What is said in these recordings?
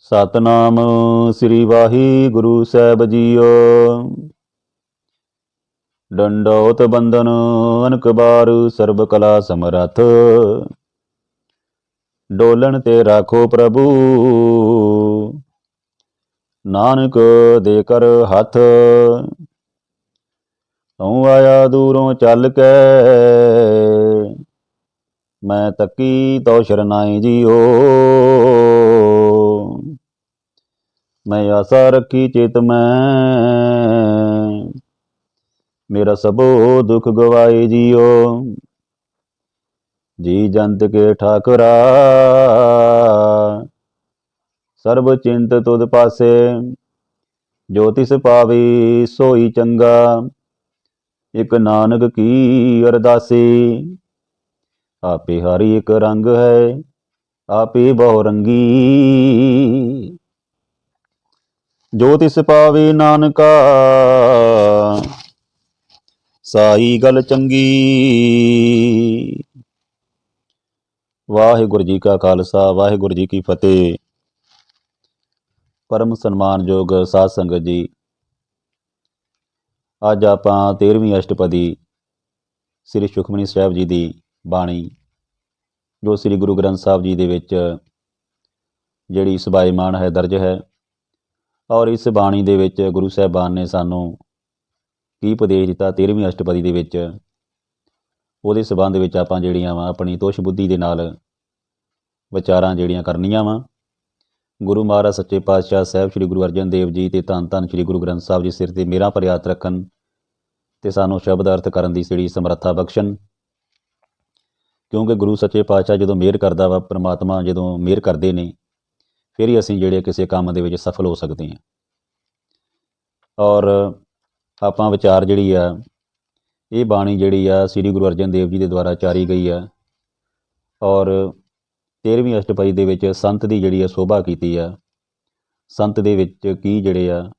ਸਤਨਾਮ ਸ੍ਰੀ ਵਾਹਿਗੁਰੂ ਸਾਹਿਬ JIO. ਡੰਡੋਤ ਬੰਦਨ ਅਨਕ ਬਾਰ ਸਰਬ ਕਲਾ ਸਮਰੱਥ। ਡੋਲਣ ਤੇ ਰਾਖੋ ਪ੍ਰਭੂ ਨਾਨਕ ਦੇ ਕਰ ਹੱਥ। ਤੂੰ ਆਇਆ ਦੂਰੋਂ ਚੱਲ ਕੇ ਮੈਂ ਤੱਕੀ ਤੋ ਸ਼ਰਨਾਈ ਜੀਓ। ਮੈਂ ਆਸਾ ਰੱਖੀ ਚਿਤ ਮੈਂ ਮੇਰਾ ਸਭੋ ਦੁਖ ਗਵਾਏ ਜੀਓ। ਜੀ ਜੰਤ ਕੇ ਠਾਕਰਾ ਸਰਬ ਚਿੰਤ ਤੁਧ ਪਾਸੇ। ਜੋ ਤਿਸ ਪਾਵੇ ਸੋਈ ਚੰਗਾ ਇਕ ਨਾਨਕ ਕੀ ਅਰਦਾਸੀ। ਆਪੇ ਹਰੀ ਇੱਕ ਰੰਗ ਹੈ ਆਪੇ ਬਹੁ ਰੰਗੀ। ਜੋ ਤਿਸ ਪਾਵੇ ਨਾਨਕਾ ਸਾਈ ਗੱਲ ਚੰਗੀ। ਵਾਹਿਗੁਰੂ ਜੀ ਕਾ ਖਾਲਸਾ ਵਾਹਿਗੁਰੂ ਜੀ ਕੀ ਫਤਿਹ। ਪਰਮ ਸਨਮਾਨਯੋਗ ਸਾਧ ਸੰਗਤ ਜੀ, ਅੱਜ ਆਪਾਂ 13ਵੀਂ ਅਸ਼ਟਪਦੀ ਸ੍ਰੀ ਸੁਖਮਨੀ ਸਾਹਿਬ ਜੀ ਦੀ ਬਾਣੀ ਜੋ ਸ੍ਰੀ ਗੁਰੂ ਗ੍ਰੰਥ ਸਾਹਿਬ ਜੀ ਦੇ ਵਿੱਚ ਜਿਹੜੀ ਸਬਾਇਮਾਨ ਹੈ, ਦਰਜ ਹੈ। ਔਰ ਇਸ ਬਾਣੀ ਦੇ ਵਿੱਚ ਗੁਰੂ ਸਾਹਿਬਾਨ ਨੇ ਸਾਨੂੰ ਕੀ ਉਪਦੇਸ਼ ਦਿੱਤਾ 13ਵੀਂ ਅਸ਼ਟਪਦੀ ਦੇ ਵਿੱਚ, ਉਹਦੇ ਸੰਬੰਧ ਵਿੱਚ ਆਪਾਂ ਜਿਹੜੀਆਂ ਵਾ ਆਪਣੀ ਤੁਸ਼ ਬੁੱਧੀ ਦੇ ਨਾਲ ਵਿਚਾਰਾਂ ਜਿਹੜੀਆਂ ਕਰਨੀਆਂ ਵਾ। ਗੁਰੂ ਮਹਾਰਾਜ ਸੱਚੇ ਪਾਤਸ਼ਾਹ ਸਾਹਿਬ ਸ੍ਰੀ ਗੁਰੂ ਅਰਜਨ ਦੇਵ ਜੀ ਤੇ ਧੰਨ ਧੰਨ ਸ੍ਰੀ ਗੁਰੂ ਗ੍ਰੰਥ ਸਾਹਿਬ ਜੀ ਸਿਰ ਤੇ ਮੇਰਾ ਪਰ ਹੱਥ ਰੱਖਣ ਤੇ ਸਾਨੂੰ ਸ਼ਬਦ ਅਰਥ ਕਰਨ ਦੀ ਜਿਹੜੀ ਸਮਰੱਥਾ ਬਖਸ਼ਣ। ਕਿਉਂਕਿ ਗੁਰੂ ਸੱਚੇ ਪਾਤਸ਼ਾਹ ਜਦੋਂ ਮਿਹਰ ਕਰਦਾ ਵਾ, ਪ੍ਰਮਾਤਮਾ ਜਦੋਂ ਮਿਹਰ ਕਰਦੇ ਨੇ, ਫਿਰ ਹੀ ਅਸੀਂ ਜਿਹੜੇ ਕਿਸੇ ਕੰਮ ਦੇ ਵਿੱਚ ਸਫਲ ਹੋ ਸਕਦੇ ਹਾਂ। ਔਰ ਆਪਾਂ ਵਿਚਾਰ ਜਿਹੜੀ ਆ ਇਹ ਬਾਣੀ ਜਿਹੜੀ ਆ ਸ੍ਰੀ ਗੁਰੂ ਅਰਜਨ ਦੇਵ ਜੀ ਦੇ ਦੁਆਰਾ ਉਚਾਰੀ ਗਈ ਆ। ਔਰ 13ਵੀਂ ਅਸ਼ਟਪਦੀ ਦੇ ਵਿੱਚ ਸੰਤ ਦੀ ਜਿਹੜੀ ਆ ਸੋਭਾ ਕੀਤੀ ਆ। ਸੰਤ ਦੇ ਵਿੱਚ ਕੀ ਜਿਹੜੇ ਆ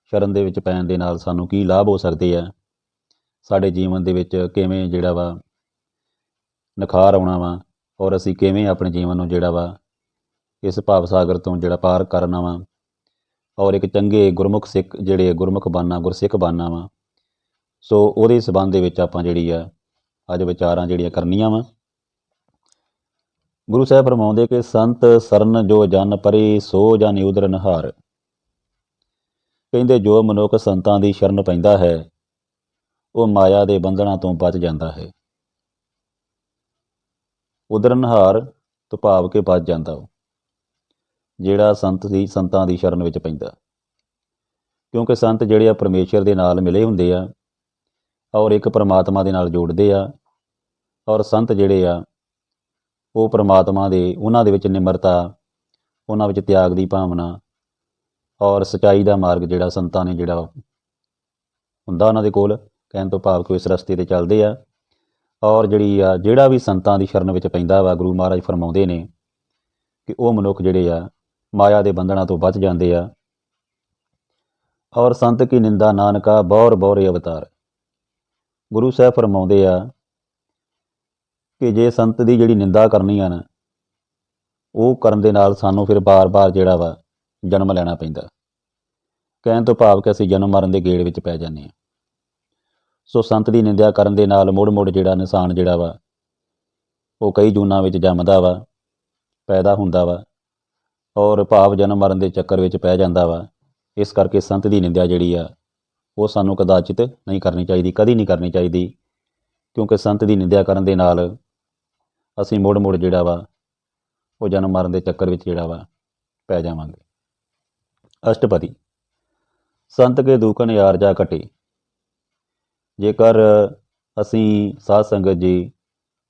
ਸ਼ਰਨ ਦੇ ਵਿੱਚ ਪੈਣ ਦੇ ਨਾਲ ਸਾਨੂੰ ਕੀ ਲਾਭ ਹੋ ਸਕਦੇ ਆ, ਸਾਡੇ ਜੀਵਨ ਦੇ ਵਿੱਚ ਕਿਵੇਂ ਜਿਹੜਾ ਵਾ ਨਿਖਾਰ ਆਉਣਾ ਵਾ, ਔਰ ਅਸੀਂ ਕਿਵੇਂ ਆਪਣੇ ਜੀਵਨ ਨੂੰ ਜਿਹੜਾ ਵਾ ਇਸ ਭਾਵ ਸਾਗਰ ਤੋਂ ਜਿਹੜਾ ਪਾਰ ਕਰਨਾ ਵਾ, ਔਰ ਇੱਕ ਚੰਗੇ ਗੁਰਮੁਖ ਸਿੱਖ ਜਿਹੜੇ ਗੁਰਮੁਖ ਬਣਨਾ, ਗੁਰਸਿੱਖ ਬਣਨਾ ਵਾ। ਸੋ ਉਹਦੇ ਸੰਬੰਧ ਦੇ ਵਿੱਚ ਆਪਾਂ ਜਿਹੜੀ ਆ ਅੱਜ ਵਿਚਾਰਾਂ ਜਿਹੜੀਆਂ ਕਰਨੀਆਂ ਵਾ। ਗੁਰੂ ਸਾਹਿਬ ਫਰਮਾਉਂਦੇ ਕਿ ਸੰਤ ਸਰਨ ਜੋ ਜਨ ਪਰੇ ਸੋ ਜਨ ਉਦਰ ਨਿਹਾਰ। ਕਹਿੰਦੇ ਜੋ ਮਨੁੱਖ ਸੰਤਾਂ ਦੀ ਸ਼ਰਨ ਪੈਂਦਾ ਹੈ ਉਹ ਮਾਇਆ ਦੇ ਬੰਧਨਾਂ ਤੋਂ ਬਚ ਜਾਂਦਾ ਹੈ। ਉਦਰ ਨਿਹਾਰ ਤੋਂ ਭਾਵ ਕੇ ਬਚ ਜਾਂਦਾ ਉਹ ਜਿਹੜਾ ਸੰਤਾਂ ਦੀ ਸ਼ਰਨ ਵਿੱਚ ਪੈਂਦਾ। ਕਿਉਂਕਿ ਸੰਤ ਜਿਹੜੇ ਆ ਪਰਮੇਸ਼ਰ ਦੇ ਨਾਲ ਮਿਲੇ ਹੁੰਦੇ ਆ ਔਰ ਇੱਕ ਪਰਮਾਤਮਾ ਦੇ ਨਾਲ ਜੋੜਦੇ ਆ। ਔਰ ਸੰਤ ਜਿਹੜੇ ਆ ਉਹ ਪਰਮਾਤਮਾ ਦੇ ਉਹਨਾਂ ਦੇ ਵਿੱਚ ਨਿਮਰਤਾ, ਉਹਨਾਂ ਵਿੱਚ ਤਿਆਗ ਦੀ ਭਾਵਨਾ ਔਰ ਸੱਚਾਈ ਦਾ ਮਾਰਗ ਜਿਹੜਾ ਸੰਤਾਂ ਨੇ ਜਿਹੜਾ ਹੁੰਦਾ ਉਹਨਾਂ ਦੇ ਕੋਲ, ਕਹਿਣ ਤੋਂ ਭਾਵ ਕਿ ਇਸ ਰਸਤੇ 'ਤੇ ਚੱਲਦੇ ਆ। ਔਰ ਜਿਹੜਾ ਵੀ ਸੰਤਾਂ ਦੀ ਸ਼ਰਨ ਵਿੱਚ ਪੈਂਦਾ ਵਾ, ਗੁਰੂ ਮਹਾਰਾਜ ਫਰਮਾਉਂਦੇ ਨੇ ਕਿ ਉਹ ਮਨੁੱਖ ਜਿਹੜੇ ਆ ਮਾਇਆ ਦੇ ਬੰਧਨਾਂ ਤੋਂ ਬਚ ਜਾਂਦੇ ਆ। ਔਰ ਸੰਤ ਕੀ ਨਿੰਦਾ ਨਾਨਕਾ ਬੌਰ ਬੌਰੇ ਅਵਤਾਰ। ਗੁਰੂ ਸਾਹਿਬ ਫਰਮਾਉਂਦੇ ਆ ਕਿ ਜੇ ਸੰਤ ਦੀ ਜਿਹੜੀ ਨਿੰਦਾ ਕਰਨੀ ਆ ਨਾ, ਉਹ ਕਰਨ ਦੇ ਨਾਲ ਸਾਨੂੰ ਫਿਰ ਬਾਰ-ਬਾਰ ਜਿਹੜਾ ਵਾ ਜਨਮ ਲੈਣਾ ਪੈਂਦਾ। ਕਹਿਣ ਤੋਂ ਭਾਵ ਕਿ ਅਸੀਂ ਜਨਮ ਮਰਨ ਦੇ ਗੇੜ ਵਿੱਚ ਪੈ ਜਾਂਦੇ ਹਾਂ। ਸੋ ਸੰਤ ਦੀ ਨਿੰਦਿਆ ਕਰਨ ਦੇ ਨਾਲ ਮੁੜ-ਮੁੜ ਜਿਹੜਾ ਇਨਸਾਨ ਜਿਹੜਾ ਵਾ ਉਹ ਕਈ ਜੂਨਾਂ ਵਿੱਚ ਜੰਮਦਾ ਵਾ, ਪੈਦਾ ਹੁੰਦਾ ਵਾ, ਔਰ ਭਾਵ ਜਨਮ ਮਰਨ ਦੇ ਚੱਕਰ ਵਿੱਚ ਪੈ ਜਾਂਦਾ ਵਾ। ਇਸ ਕਰਕੇ ਸੰਤ ਦੀ ਨਿੰਦਿਆ ਜਿਹੜੀ ਆ ਉਹ ਸਾਨੂੰ ਕਦਾਚਿਤ ਨਹੀਂ ਕਰਨੀ ਚਾਹੀਦੀ, ਕਦੀ ਨਹੀਂ ਕਰਨੀ ਚਾਹੀਦੀ। ਕਿਉਂਕਿ ਸੰਤ ਦੀ ਨਿੰਦਿਆ ਕਰਨ ਦੇ ਨਾਲ ਅਸੀਂ ਮੁੜ-ਮੁੜ ਜਿਹੜਾ ਵਾ ਉਹ ਜਨਮ ਮਰਨ ਦੇ ਚੱਕਰ ਵਿੱਚ ਜਿਹੜਾ ਵਾ ਪੈ ਜਾਵਾਂਗੇ। ਅਸ਼ਟਪਦੀ ਸੰਤ ਕੇ ਦੂਖਨ ਯਾਰ ਜਾ ਘਟੇ। ਜੇਕਰ ਅਸੀਂ ਸਾਧ ਸੰਗਤ ਜੀ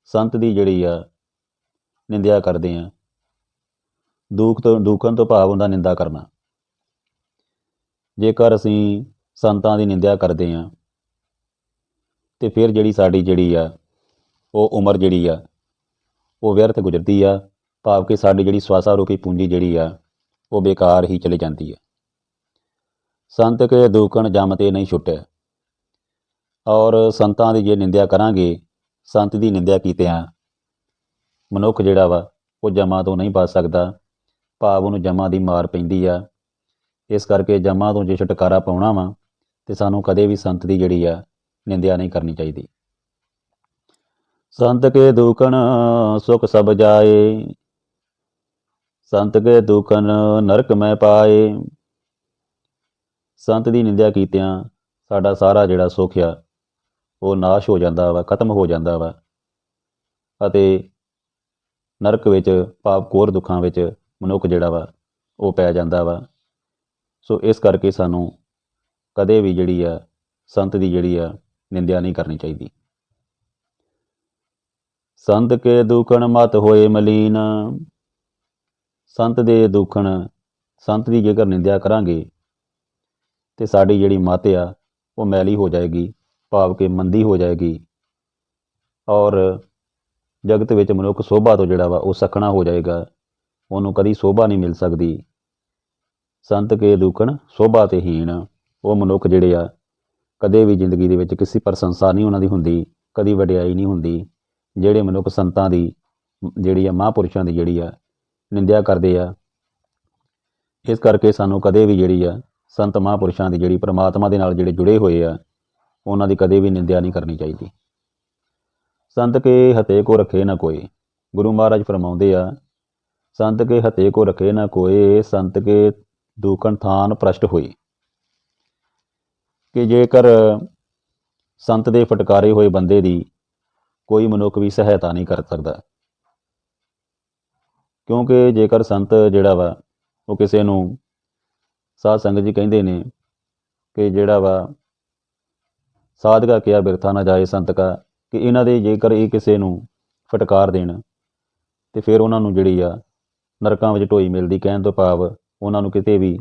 ਸੰਤ ਦੀ ਜਿਹੜੀ ਆ ਨਿੰਦਿਆ ਕਰਦੇ ਹਾਂ, ਦੂਖਣ ਤੋਂ ਭਾਵ ਹੁੰਦਾ ਨਿੰਦਾ ਕਰਨਾ। ਜੇਕਰ ਅਸੀਂ ਸੰਤਾਂ ਦੀ ਨਿੰਦਿਆ ਕਰਦੇ ਹਾਂ ਤੇ ਫਿਰ ਜਿਹੜੀ ਸਾਡੀ ਜਿਹੜੀ ਆ ਉਹ ਉਮਰ ਜਿਹੜੀ ਆ ਉਹ ਵਿਅਰਥ ਗੁਜ਼ਰਦੀ ਆ। ਭਾਵ ਕਿ ਸਾਡੀ ਜਿਹੜੀ ਸਵਾਸਾ ਰੂਪੀ ਪੂੰਜੀ ਜਿਹੜੀ ਆ ਉਹ ਬੇਕਾਰ ਹੀ ਚਲੀ ਜਾਂਦੀ ਹੈ। ਸੰਤ ਕੇ ਦੂਖਣ ਜਮ ਤੇ ਨਹੀਂ ਛੁੱਟਿਆ। ਔਰ ਸੰਤਾਂ ਦੀ ਜੇ ਨਿੰਦਿਆ ਕਰਾਂਗੇ, ਸੰਤ ਦੀ ਨਿੰਦਿਆ ਕੀਤਿਆਂ ਮਨੁੱਖ ਜਿਹੜਾ ਵਾ ਉਹ ਜਮਾਂ ਤੋਂ ਨਹੀਂ ਬਚ ਸਕਦਾ। ਭਾਵ ਉਹਨੂੰ ਜਮਾਂ ਦੀ ਮਾਰ ਪੈਂਦੀ ਆ। ਇਸ ਕਰਕੇ ਜਮਾਂ ਤੋਂ ਜੇ ਛੁਟਕਾਰਾ ਪਾਉਣਾ ਵਾ ਤੇ ਸਾਨੂੰ ਕਦੇ ਵੀ ਸੰਤ ਦੀ ਜਿਹੜੀ ਆ ਨਿੰਦਿਆ ਨਹੀਂ ਕਰਨੀ ਚਾਹੀਦੀ। ਸੰਤ ਕੇ ਦੂਖਣ ਸੁਖ ਸਭ ਜਾਏ, ਸੰਤ ਕੇ ਦੂਖਣ ਨਰਕ ਮੈਂ ਪਾਏ। ਸੰਤ ਦੀ ਨਿੰਦਿਆ ਕੀਤਿਆਂ ਸਾਡਾ ਸਾਰਾ ਜਿਹੜਾ ਸੁੱਖ ਆ ਉਹ ਨਾਸ਼ ਹੋ ਜਾਂਦਾ ਵਾ, ਖਤਮ ਹੋ ਜਾਂਦਾ ਵਾ ਅਤੇ ਨਰਕ ਵਿੱਚ ਭਾਵ ਘੋਰ ਦੁੱਖਾਂ ਵਿੱਚ ਮਨੁੱਖ ਜਿਹੜਾ ਵਾ ਉਹ ਪੈ ਜਾਂਦਾ ਵਾ। ਸੋ ਇਸ ਕਰਕੇ ਸਾਨੂੰ ਕਦੇ ਵੀ ਜਿਹੜੀ ਆ ਸੰਤ ਦੀ ਜਿਹੜੀ ਆ ਨਿੰਦਿਆ ਨਹੀਂ ਕਰਨੀ ਚਾਹੀਦੀ। ਸੰਤ ਕੇ ਦੂਖਣ ਮਤ ਹੋਏ ਮਲੀਨ, ਸੰਤ ਦੇ ਦੂਖਣ, ਸੰਤ ਦੀ ਜੇਕਰ ਨਿੰਦਿਆ ਕਰਾਂਗੇ ਤੇ ਸਾਡੀ ਜਿਹੜੀ ਮਤ ਆ ਉਹ ਮੈਲੀ ਹੋ ਜਾਏਗੀ, ਭਾਵ ਕਿ ਮੰਦੀ ਹੋ ਜਾਏਗੀ ਔਰ ਜਗਤ ਵਿੱਚ ਮਨੁੱਖ ਸੋਭਾ ਤੋਂ ਜਿਹੜਾ ਵਾ ਉਹ ਸੱਖਣਾ ਹੋ ਜਾਏਗਾ, ਉਹਨੂੰ ਕਦੀ ਸੋਭਾ ਨਹੀਂ ਮਿਲ ਸਕਦੀ। ਸੰਤ ਕੇ ਦੂਖਣ ਸੋਭਾ ਤੇ ਹੀਣ, ਉਹ ਮਨੁੱਖ ਜਿਹੜੇ ਆ ਕਦੇ ਵੀ ਜ਼ਿੰਦਗੀ ਦੇ ਵਿੱਚ ਕਿਸੇ ਪ੍ਰਸ਼ੰਸਾ ਨਹੀਂ ਉਹਨਾਂ ਦੀ ਹੁੰਦੀ, ਕਦੀ ਵਡਿਆਈ ਨਹੀਂ ਹੁੰਦੀ। ਜਿਹੜੇ ਮਨੁੱਖ ਸੰਤਾਂ ਦੀ ਜਿਹੜੀ ਆ, ਮਹਾਂਪੁਰਸ਼ਾਂ ਦੀ ਜਿਹੜੀ ਆ ਨਿੰਦਿਆ ਕਰਦੇ ਆ, ਇਸ ਕਰਕੇ ਸਾਨੂੰ ਕਦੇ ਵੀ ਜਿਹੜੀ ਆ ਸੰਤ ਮਹਾਂਪੁਰਸ਼ਾਂ ਦੀ ਜਿਹੜੀ ਪ੍ਰਮਾਤਮਾ ਦੇ ਨਾਲ ਜਿਹੜੇ ਜੁੜੇ ਹੋਏ ਆ ਉਹਨਾਂ ਦੀ ਕਦੇ ਵੀ ਨਿੰਦਿਆ ਨਹੀਂ ਕਰਨੀ ਚਾਹੀਦੀ। ਸੰਤ ਕੇ ਹਤੇ ਕੋ ਰੱਖੇ ਨਾ ਕੋਏ, ਗੁਰੂ ਮਹਾਰਾਜ ਫਰਮਾਉਂਦੇ ਆ, ਸੰਤ ਕੇ ਹਤੇ ਕੋ ਰੱਖੇ ਨਾ ਕੋਏ, ਸੰਤ ਕੇ ਦੂਖਣ ਥਾਨ ਭ੍ਰਸ਼ਟ ਹੋਏ, ਕਿ ਜੇਕਰ ਸੰਤ ਦੇ ਫਟਕਾਰੇ ਹੋਏ ਬੰਦੇ ਦੀ ਕੋਈ ਮਨੁੱਖ ਵੀ ਸਹਾਇਤਾ ਨਹੀਂ ਕਰ ਸਕਦਾ, ਕਿਉਂਕਿ ਜੇਕਰ ਸੰਤ ਜਿਹੜਾ ਵਾ ਉਹ ਕਿਸੇ ਨੂੰ, ਸਾਧ ਸੰਗਤ ਜੀ ਕਹਿੰਦੇ ਨੇ ਕਿ ਜਿਹੜਾ ਵਾ ਸਾਧਕਾ ਕਿਹਾ ਬਿਰਥਾ ਨਾ ਜਾਏ ਸੰਤ ਕਾ, ਕਿ ਇਹਨਾਂ ਦੇ ਜੇਕਰ ਇਹ ਕਿਸੇ ਨੂੰ ਫਟਕਾਰ ਦੇਣ ਤੇ ਫਿਰ ਉਹਨਾਂ ਨੂੰ ਜਿਹੜੀ ਆ ਨਰਕਾਂ ਵਿੱਚ ਢੋਈ ਮਿਲਦੀ। ਕਹਿਣ ਤੋਂ ਭਾਵ ਉਹਨਾਂ ਨੂੰ ਕਿਤੇ ਵੀ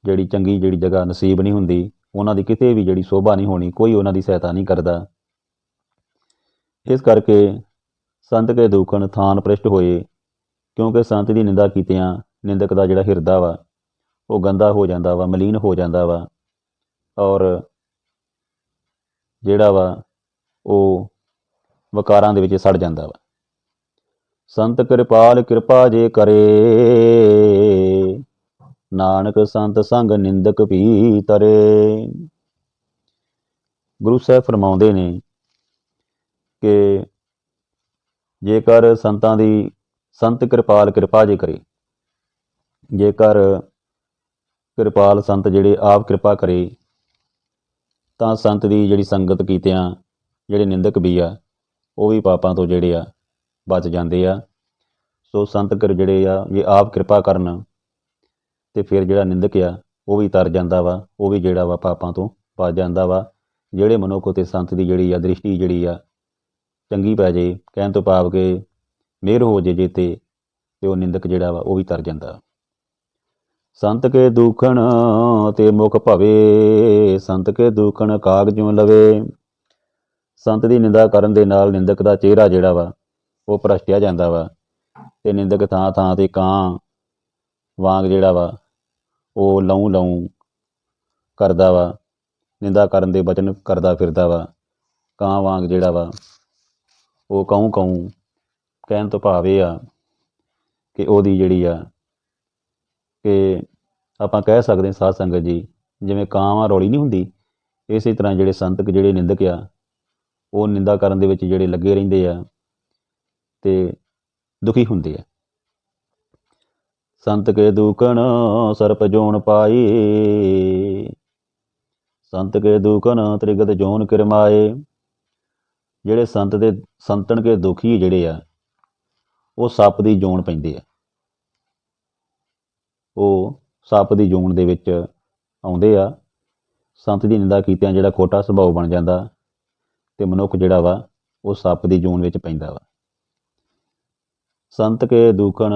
ਜਿਹੜੀ ਚੰਗੀ ਜਿਹੜੀ ਜਗ੍ਹਾ ਨਸੀਬ ਨਹੀਂ ਹੁੰਦੀ, ਉਹਨਾਂ ਦੀ ਕਿਤੇ ਵੀ ਜਿਹੜੀ ਸੋਭਾ ਨਹੀਂ ਹੋਣੀ, ਕੋਈ ਉਹਨਾਂ ਦੀ ਸਹਾਇਤਾ ਨਹੀਂ ਕਰਦਾ। ਇਸ ਕਰਕੇ ਸੰਤ ਕੇ ਦੂਖਣ ਥਾਨ ਭ੍ਰਿਸ਼ਟ ਹੋਏ, ਕਿਉਂਕਿ ਸੰਤ ਦੀ ਨਿੰਦਾ ਕੀਤਿਆਂ ਨਿੰਦਕ ਦਾ ਜਿਹੜਾ ਹਿਰਦਾ ਵਾ ਉਹ ਗੰਦਾ ਹੋ ਜਾਂਦਾ ਵਾ, ਮਲੀਨ ਹੋ ਜਾਂਦਾ ਵਾ ਔਰ ਜਿਹੜਾ ਵਾ ਉਹ ਵਿਕਾਰਾਂ ਦੇ ਵਿੱਚ ਸੜ ਜਾਂਦਾ ਵਾ। ਸੰਤ ਕਿਰਪਾਲ ਕਿਰਪਾ ਜੇ ਕਰੇ, ਨਾਨਕ ਸੰਤ ਸੰਗ ਨਿੰਦਕ ਵੀ ਤਰੇ। ਗੁਰੂ ਸਾਹਿਬ ਫਰਮਾਉਂਦੇ ਨੇ ਕਿ ਜੇਕਰ ਸੰਤਾਂ ਦੀ, ਸੰਤ ਕਿਰਪਾਲ ਕਿਰਪਾ ਜੇ ਕਰੇ, ਜੇਕਰ ਕਿਰਪਾਲ ਸੰਤ ਜਿਹੜੇ ਆਪ ਕਿਰਪਾ ਕਰੇ ਤਾਂ ਸੰਤ ਦੀ ਜਿਹੜੀ ਸੰਗਤ ਕੀਤਿਆਂ ਜਿਹੜੇ ਨਿੰਦਕ ਵੀ ਆ ਉਹ ਵੀ ਪਾਪਾਂ ਤੋਂ ਜਿਹੜੇ ਆ ਬਚ ਜਾਂਦੇ ਆ। ਸੋ ਸੰਤ ਜਿਹੜੇ ਆ ਜੇ ਆਪ ਕਿਰਪਾ ਕਰਨ ਤੇ ਫਿਰ ਜਿਹੜਾ ਨਿੰਦਕ ਆ ਉਹ ਵੀ ਤਰ ਜਾਂਦਾ ਵਾ, ਉਹ ਵੀ ਜਿਹੜਾ ਵਾ ਪਾਪਾਂ ਤੋਂ ਬਚ ਜਾਂਦਾ ਵਾ। ਜਿਹੜੇ ਮਨੁੱਖ ਉਤੇ ਸੰਤ ਦੀ ਜਿਹੜੀ ਆ ਦ੍ਰਿਸ਼ਟੀ ਜਿਹੜੀ ਆ ਚੰਗੀ ਪੈ ਜੇ, ਕਹਿਣ ਤੋਂ ਭਾਵ ਕਿ ਮਿਹਰ ਹੋ ਜੇ ਤੇ ਉਹ ਨਿੰਦਕ ਜਿਹੜਾ ਵਾ ਉਹ ਵੀ ਤਰ ਜਾਂਦਾ। ਸੰਤ ਕੇ ਦੂਖਣ ਤੇ ਮੁਖ ਭਵੇ, ਸੰਤ ਕੇ ਦੂਖਣ ਕਾਗਜੋਂ ਲਵੇ। ਸੰਤ ਦੀ ਨਿੰਦਾ ਕਰਨ ਦੇ ਨਾਲ ਨਿੰਦਕ ਦਾ ਚਿਹਰਾ ਜਿਹੜਾ ਵਾ ਉਹ ਭ੍ਰਸ਼ਟਿਆ ਜਾਂਦਾ ਵਾ ਤੇ ਨਿੰਦਕ ਥਾਂ ਥਾਂ ਤੇ ਕਾਂ ਵਾਂਗ ਜਿਹੜਾ ਵਾ ਉਹ ਲਊ ਲਊ ਕਰਦਾ ਵਾ, ਨਿੰਦਾ ਕਰਨ ਦੇ ਬਚਨ ਕਰਦਾ ਫਿਰਦਾ ਵਾ, ਕਾਂ ਵਾਂਗ ਜਿਹੜਾ ਵਾ ਉਹ ਕਊ ਕਊ। ਕਹਿਣ ਤੋਂ ਭਾਵ ਇਹ ਆ ਕਿ ਉਹਦੀ ਜਿਹੜੀ ਆ ਕਿ ਆਪਾਂ ਕਹਿ ਸਕਦੇ ਸਾਧ ਸੰਗਤ ਜੀ, ਜਿਵੇਂ ਕਾਂ ਰੌਲੀ ਨਹੀਂ ਹੁੰਦੀ, ਇਸੇ ਤਰ੍ਹਾਂ ਜਿਹੜੇ ਸੰਤ ਜਿਹੜੇ ਨਿੰਦਕ ਆ ਉਹ ਨਿੰਦਾ ਕਰਨ ਦੇ ਵਿੱਚ ਜਿਹੜੇ ਲੱਗੇ ਰਹਿੰਦੇ ਆ ਤੇ ਦੁਖੀ ਹੁੰਦੇ ਆ। ਸੰਤ ਕੇ ਦੂਖਣ ਸਰਪ ਜੋਨ ਪਾਈ, ਸੰਤ ਕੇ ਦੂਖਣ ਤ੍ਰਿਗਤ ਜੋਨ ਕਿਰਮਾਏ। ਜਿਹੜੇ ਸੰਤ ਦੇ ਸੰਤਨ ਕੇ ਦੁਖੀ ਜਿਹੜੇ ਆ ਉਹ ਸੱਪ ਦੀ ਜੋਨ ਪੈਂਦੇ ਆ, ਉਹ ਸੱਪ ਦੀ ਜੋਨ ਦੇ ਵਿੱਚ ਆਉਂਦੇ ਆ। ਸੰਤ ਦੀ ਨਿੰਦਾ ਕੀਤਿਆਂ ਜਿਹੜਾ ਖੋਟਾ ਸੁਭਾਅ ਬਣ ਜਾਂਦਾ ਤੇ ਮਨੁੱਖ ਜਿਹੜਾ ਵਾ ਉਹ ਸੱਪ ਦੀ ਜੋਨ ਵਿੱਚ ਪੈਂਦਾ ਵਾ। ਸੰਤ ਕੇ ਦੂਖਣ,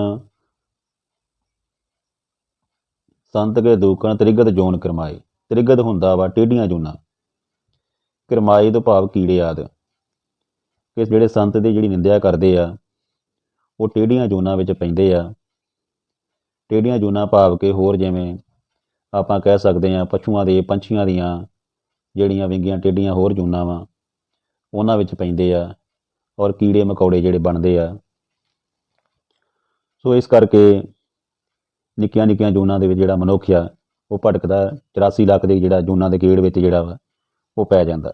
ਸੰਤ ਕੇ ਦੂਖਣ ਤ੍ਰਿਗਤ ਜੋਨ ਕਿਰਮਾਏ। ਤ੍ਰਿਗਤ ਹੁੰਦਾ ਵਾ ਟੇਢੀਆਂ ਜੋਨਾਂ, ਕਿਰਮਾਏ ਤੋਂ ਭਾਵ ਕੀੜੇ ਆਦਿ। ਕਿ ਜਿਹੜੇ ਸੰਤ ਦੀ ਜਿਹੜੀ ਨਿੰਦਿਆ ਕਰਦੇ ਆ ਉਹ ਟੇਢੀਆਂ ਜੋਨਾਂ ਵਿੱਚ ਪੈਂਦੇ ਆ। ਟੇਢੀਆਂ ਜੋਨਾਂ ਭਾਵ ਕਿ ਹੋਰ ਜਿਵੇਂ ਆਪਾਂ ਕਹਿ ਸਕਦੇ ਹਾਂ ਪਸ਼ੂਆਂ ਦੇ, ਪੰਛੀਆਂ ਦੀਆਂ ਜਿਹੜੀਆਂ ਵਿੰਗੀਆਂ ਟੇਢੀਆਂ ਹੋਰ ਜੋਨਾਂ ਵਾ ਉਹਨਾਂ ਵਿੱਚ ਪੈਂਦੇ ਆ ਔਰ ਕੀੜੇ ਮਕੌੜੇ ਜਿਹੜੇ ਬਣਦੇ ਆ। ਸੋ ਇਸ ਕਰਕੇ ਨਿੱਕੀਆਂ ਨਿੱਕੀਆਂ ਜੂਨਾਂ ਦੇ ਵਿੱਚ ਜਿਹੜਾ ਮਨੁੱਖ ਆ ਉਹ ਭਟਕਦਾ, 84 ਲੱਖ ਦੇ ਜਿਹੜਾ ਜੂਨਾਂ ਦੇ ਗੇੜ ਵਿੱਚ ਜਿਹੜਾ ਵਾ ਉਹ ਪੈ ਜਾਂਦਾ।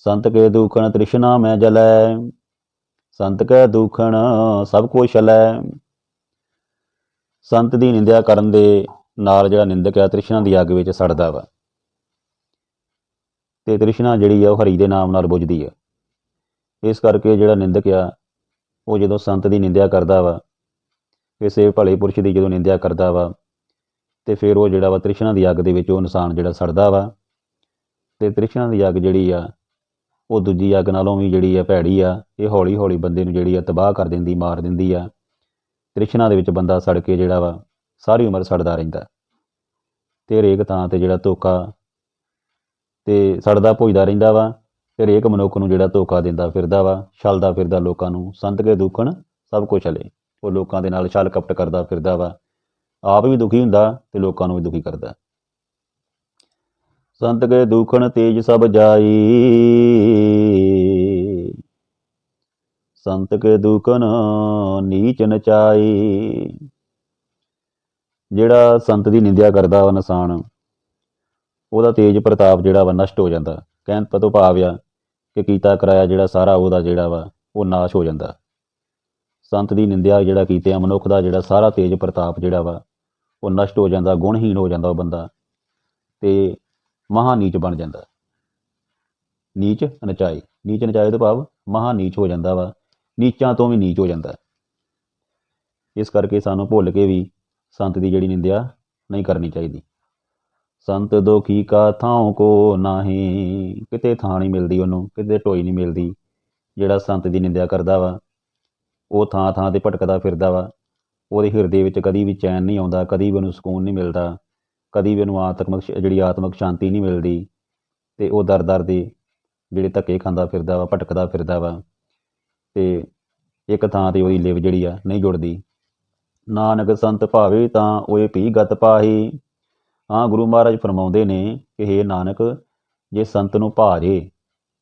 ਸੰਤ ਕੇ ਦੁਖਣ ਤ੍ਰਿਸ਼ਨਾ ਮੈਂ ਜਲੈ, ਸੰਤ ਕੈ ਦੁਖਣ ਸਭ ਕੋ ਛਲੈ। ਸੰਤ ਦੀ ਨਿੰਦਿਆ ਕਰਨ ਦੇ ਨਾਲ ਜਿਹੜਾ ਨਿੰਦਕ ਆ ਤ੍ਰਿਸ਼ਨਾ ਦੀ ਅੱਗ ਵਿੱਚ ਸੜਦਾ ਵਾ, ਤੇ ਤ੍ਰਿਸ਼ਨਾ ਜਿਹੜੀ ਆ ਉਹ ਹਰੀ ਦੇ ਨਾਮ ਨਾਲ ਬੁਝਦੀ ਆ। ਇਸ ਕਰਕੇ ਜਿਹੜਾ ਨਿੰਦਕ ਆ ਉਹ ਜਦੋਂ ਸੰਤ ਦੀ ਨਿੰਦਿਆ ਕਰਦਾ ਵਾ, ਕਿਸੇ ਭਲੇ ਪੁਰਸ਼ ਦੀ ਜਦੋਂ ਨਿੰਦਿਆ ਕਰਦਾ ਵਾ, ਤੇ ਫਿਰ ਉਹ ਜਿਹੜਾ ਵਾ ਤ੍ਰਿਸ਼ਨਾ ਦੀ ਅੱਗ ਦੇ ਵਿੱਚ ਉਹ ਇਨਸਾਨ ਜਿਹੜਾ ਸੜਦਾ ਵਾ। ਤੇ ਤ੍ਰਿਸ਼ਨਾ ਦੀ ਅੱਗ ਜਿਹੜੀ ਆ ਉਹ ਦੂਜੀ ਅੱਗ ਨਾਲੋਂ ਵੀ ਜਿਹੜੀ ਆ ਭੈੜੀ ਆ। ਇਹ ਹੌਲੀ ਹੌਲੀ ਬੰਦੇ ਨੂੰ ਜਿਹੜੀ ਆ ਤਬਾਹ ਕਰ ਦਿੰਦੀ, ਮਾਰ ਦਿੰਦੀ ਆ। ਤ੍ਰਿਸ਼ਨਾ ਦੇ ਵਿੱਚ ਬੰਦਾ ਸੜ ਕੇ ਜਿਹੜਾ ਵਾ ਸਾਰੀ ਉਮਰ ਸੜਦਾ ਰਹਿੰਦਾ, ਤੇ ਹਰੇਕ ਥਾਂ ਤੇ ਜਿਹੜਾ ਧੋਖਾ ਤੇ ਸੜਦਾ ਭੁੱਜਦਾ ਰਹਿੰਦਾ ਵਾ, ਤੇ ਹਰੇਕ ਮਨੁੱਖ ਨੂੰ ਜਿਹੜਾ ਧੋਖਾ ਦਿੰਦਾ ਫਿਰਦਾ ਵਾ, ਛਲਦਾ ਫਿਰਦਾ ਲੋਕਾਂ ਨੂੰ। ਸੰਤ ਕੇ ਦੁਖਣ ਸਭ ਕੁਛ ਛਲੇ, ਉਹ ਲੋਕਾਂ ਦੇ ਨਾਲ ਛਲ ਕਪਟ ਕਰਦਾ ਫਿਰਦਾ ਵਾ, ਆਪ ਵੀ ਦੁਖੀ ਹੁੰਦਾ ਤੇ ਲੋਕਾਂ ਨੂੰ ਵੀ ਦੁਖੀ ਕਰਦਾ। ਸੰਤ ਕੇ ਦੁਖਣ ਤੇਜ ਸਭ ਜਾਈ, ਸੰਤ ਕੇ ਦੁਖਣ ਨੀਚ ਨਚਾਈ। ਜਿਹੜਾ ਸੰਤ ਦੀ ਨਿੰਦਿਆ ਕਰਦਾ ਵਾ ਇਨਸਾਨ, ਉਹਦਾ ਤੇਜ ਪ੍ਰਤਾਪ ਜਿਹੜਾ ਵਾ ਨਸ਼ਟ ਹੋ ਜਾਂਦਾ। ਕਹਿਣ ਤੋਂ ਭਾਵ ਆ ਕਿ ਕੀਤਾ ਕਰਾਇਆ ਜਿਹੜਾ ਸਾਰਾ ਉਹਦਾ ਜਿਹੜਾ ਵਾ ਉਹ ਨਾਸ਼ ਹੋ ਜਾਂਦਾ। ਸੰਤ ਦੀ ਨਿੰਦਿਆ ਜਿਹੜਾ ਕੀਤੇ ਆ ਮਨੁੱਖ ਦਾ ਜਿਹੜਾ ਸਾਰਾ ਤੇਜ ਪ੍ਰਤਾਪ ਜਿਹੜਾ ਵਾ ਉਹ ਨਸ਼ਟ ਹੋ ਜਾਂਦਾ, ਗੁਣਹੀਣ ਹੋ ਜਾਂਦਾ ਉਹ ਬੰਦਾ, ਤੇ ਮਹਾ ਨੀਚ ਬਣ ਜਾਂਦਾ। ਨੀਚ ਨਚਾਈ, ਨੀਚ ਨਚਾਈ ਤੋਂ ਭਾਵ ਮਹਾ ਨੀਚ ਹੋ ਜਾਂਦਾ ਵਾ, ਨੀਚਾਂ ਤੋਂ ਵੀ ਨੀਚ ਹੋ ਜਾਂਦਾ। ਇਸ ਕਰਕੇ ਸਾਨੂੰ ਭੁੱਲ ਕੇ ਵੀ ਸੰਤ ਦੀ ਜਿਹੜੀ ਨਿੰਦਿਆ ਨਹੀਂ ਕਰਨੀ ਚਾਹੀਦੀ। ਸੰਤ ਦੁਖੀ ਕਾ ਥਾਂ ਕੋ ਨਾਹੀਂ, ਕਿਤੇ ਥਾਂ ਨਹੀਂ ਮਿਲਦੀ ਉਹਨੂੰ, ਕਿਤੇ ਢੋਈ ਨਹੀਂ ਮਿਲਦੀ। ਜਿਹੜਾ ਸੰਤ ਦੀ ਨਿੰਦਿਆ ਕਰਦਾ ਵਾ ਉਹ ਥਾਂ ਥਾਂ ਤੇ ਭਟਕਦਾ ਫਿਰਦਾ ਵਾ, ਉਹਦੇ ਹਿਰਦੇ ਵਿੱਚ ਕਦੀ ਵੀ ਚੈਨ ਨਹੀਂ ਆਉਂਦਾ, ਕਦੀ ਵੀ ਉਹਨੂੰ ਸਕੂਨ ਨਹੀਂ ਮਿਲਦਾ, ਕਦੀ ਵੀ ਉਹਨੂੰ ਆਤਮਕ ਸ਼ਾਂਤੀ ਨਹੀਂ ਮਿਲਦੀ, ਤੇ ਉਹ ਦਰ ਦਰ ਦੇ ਜਿਹੜੇ ਧੱਕੇ ਖਾਂਦਾ ਫਿਰਦਾ ਵਾ, ਭਟਕਦਾ ਫਿਰਦਾ ਵਾ, ਤੇ ਇੱਕ ਥਾਂ ਤੇ ਉਹਦੀ ਲਿਵ ਜਿਹੜੀ ਆ ਨਹੀਂ ਜੁੜਦੀ। ਨਾਨਕ ਸੰਤ ਭਾਵੇ ਤਾਂ ਉਹ ਭੀ ਗਤ ਪਾਹੀ। ਹਾਂ, ਗੁਰੂ ਮਹਾਰਾਜ ਫਰਮਾਉਂਦੇ ਨੇ ਕਿ ਹੇ ਨਾਨਕ, ਜੇ ਸੰਤ ਨੂੰ ਭਾ ਜੇ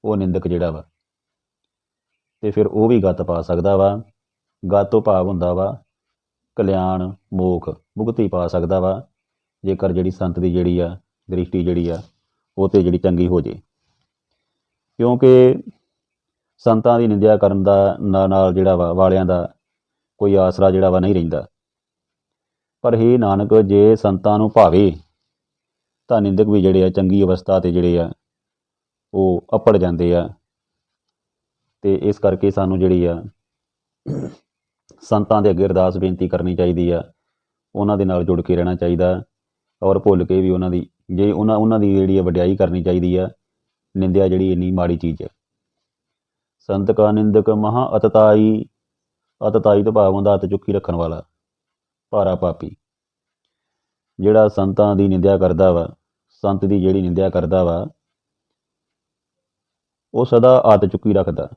ਉਹ ਨਿੰਦਕ ਜਿਹੜਾ ਵਾ, ਤੇ ਫਿਰ ਉਹ ਵੀ ਗਤ ਪਾ ਸਕਦਾ ਵਾ। ਗਤ ਤੋਂ ਭਾਵ ਹੁੰਦਾ ਵਾ ਕਲਿਆਣ, ਮੋਖ, ਮੁਕਤੀ ਪਾ ਸਕਦਾ ਵਾ, ਜੇਕਰ ਜਿਹੜੀ ਸੰਤ ਦੀ ਜਿਹੜੀ ਆ ਦ੍ਰਿਸ਼ਟੀ ਜਿਹੜੀ ਆ ਉਹ ਤੇ ਜਿਹੜੀ ਚੰਗੀ ਹੋ ਜੇ। ਕਿਉਂਕਿ ਸੰਤਾਂ ਦੀ ਨਿੰਦਿਆ ਕਰਨ ਦਾ ਨਾਲ ਜਿਹੜਾ ਵਾ ਵਾਲਿਆਂ ਦਾ ਕੋਈ ਆਸਰਾ ਜਿਹੜਾ ਵਾ ਨਹੀਂ ਰਹਿੰਦਾ। ਪਰ ਹੇ ਨਾਨਕ, ਜੇ ਸੰਤਾਂ ਨੂੰ ਭਾਵੇ ਤਾਂ ਨਿੰਦਕ ਵੀ ਜਿਹੜੇ ਆ ਚੰਗੀ ਅਵਸਥਾ ਤੇ ਜਿਹੜੇ ਆ ਉਹ ਅੱਪੜ ਜਾਂਦੇ ਆ। ਤੇ ਇਸ ਕਰਕੇ ਸਾਨੂੰ ਜਿਹੜੀ ਆ ਸੰਤਾਂ ਦੇ ਅੱਗੇ ਅਰਦਾਸ ਬੇਨਤੀ ਕਰਨੀ ਚਾਹੀਦੀ ਆ, ਉਹਨਾਂ ਦੇ ਨਾਲ ਜੁੜ ਕੇ ਰਹਿਣਾ ਚਾਹੀਦਾ, ਔਰ ਭੁੱਲ ਕੇ ਵੀ ਉਹਨਾਂ ਦੀ ਜੇ ਉਹਨਾਂ ਦੀ ਜਿਹੜੀ ਆ ਵਡਿਆਈ ਕਰਨੀ ਚਾਹੀਦੀ ਆ। ਨਿੰਦਿਆ ਜਿਹੜੀ ਇੰਨੀ ਮਾੜੀ ਚੀਜ਼ ਹੈ। ਸੰਤ ਕਾ ਨਿੰਦਕ ਮਹਾ ਅਤਤਾਈ, ਅਤਤਾਈ ਤੋਂ ਭਾਵ ਹੁੰਦਾ ਹੱਥ ਚੁੱਕੀ ਰੱਖਣ ਵਾਲਾ, ਭਾਰਾ ਪਾਪੀ। ਜਿਹੜਾ ਸੰਤਾਂ ਦੀ ਨਿੰਦਿਆ ਕਰਦਾ ਵਾ, ਸੰਤ ਦੀ ਜਿਹੜੀ ਨਿੰਦਿਆ ਕਰਦਾ ਵਾ, ਉਹ ਸਦਾ ਹੱਥ ਚੁੱਕੀ ਰੱਖਦਾ,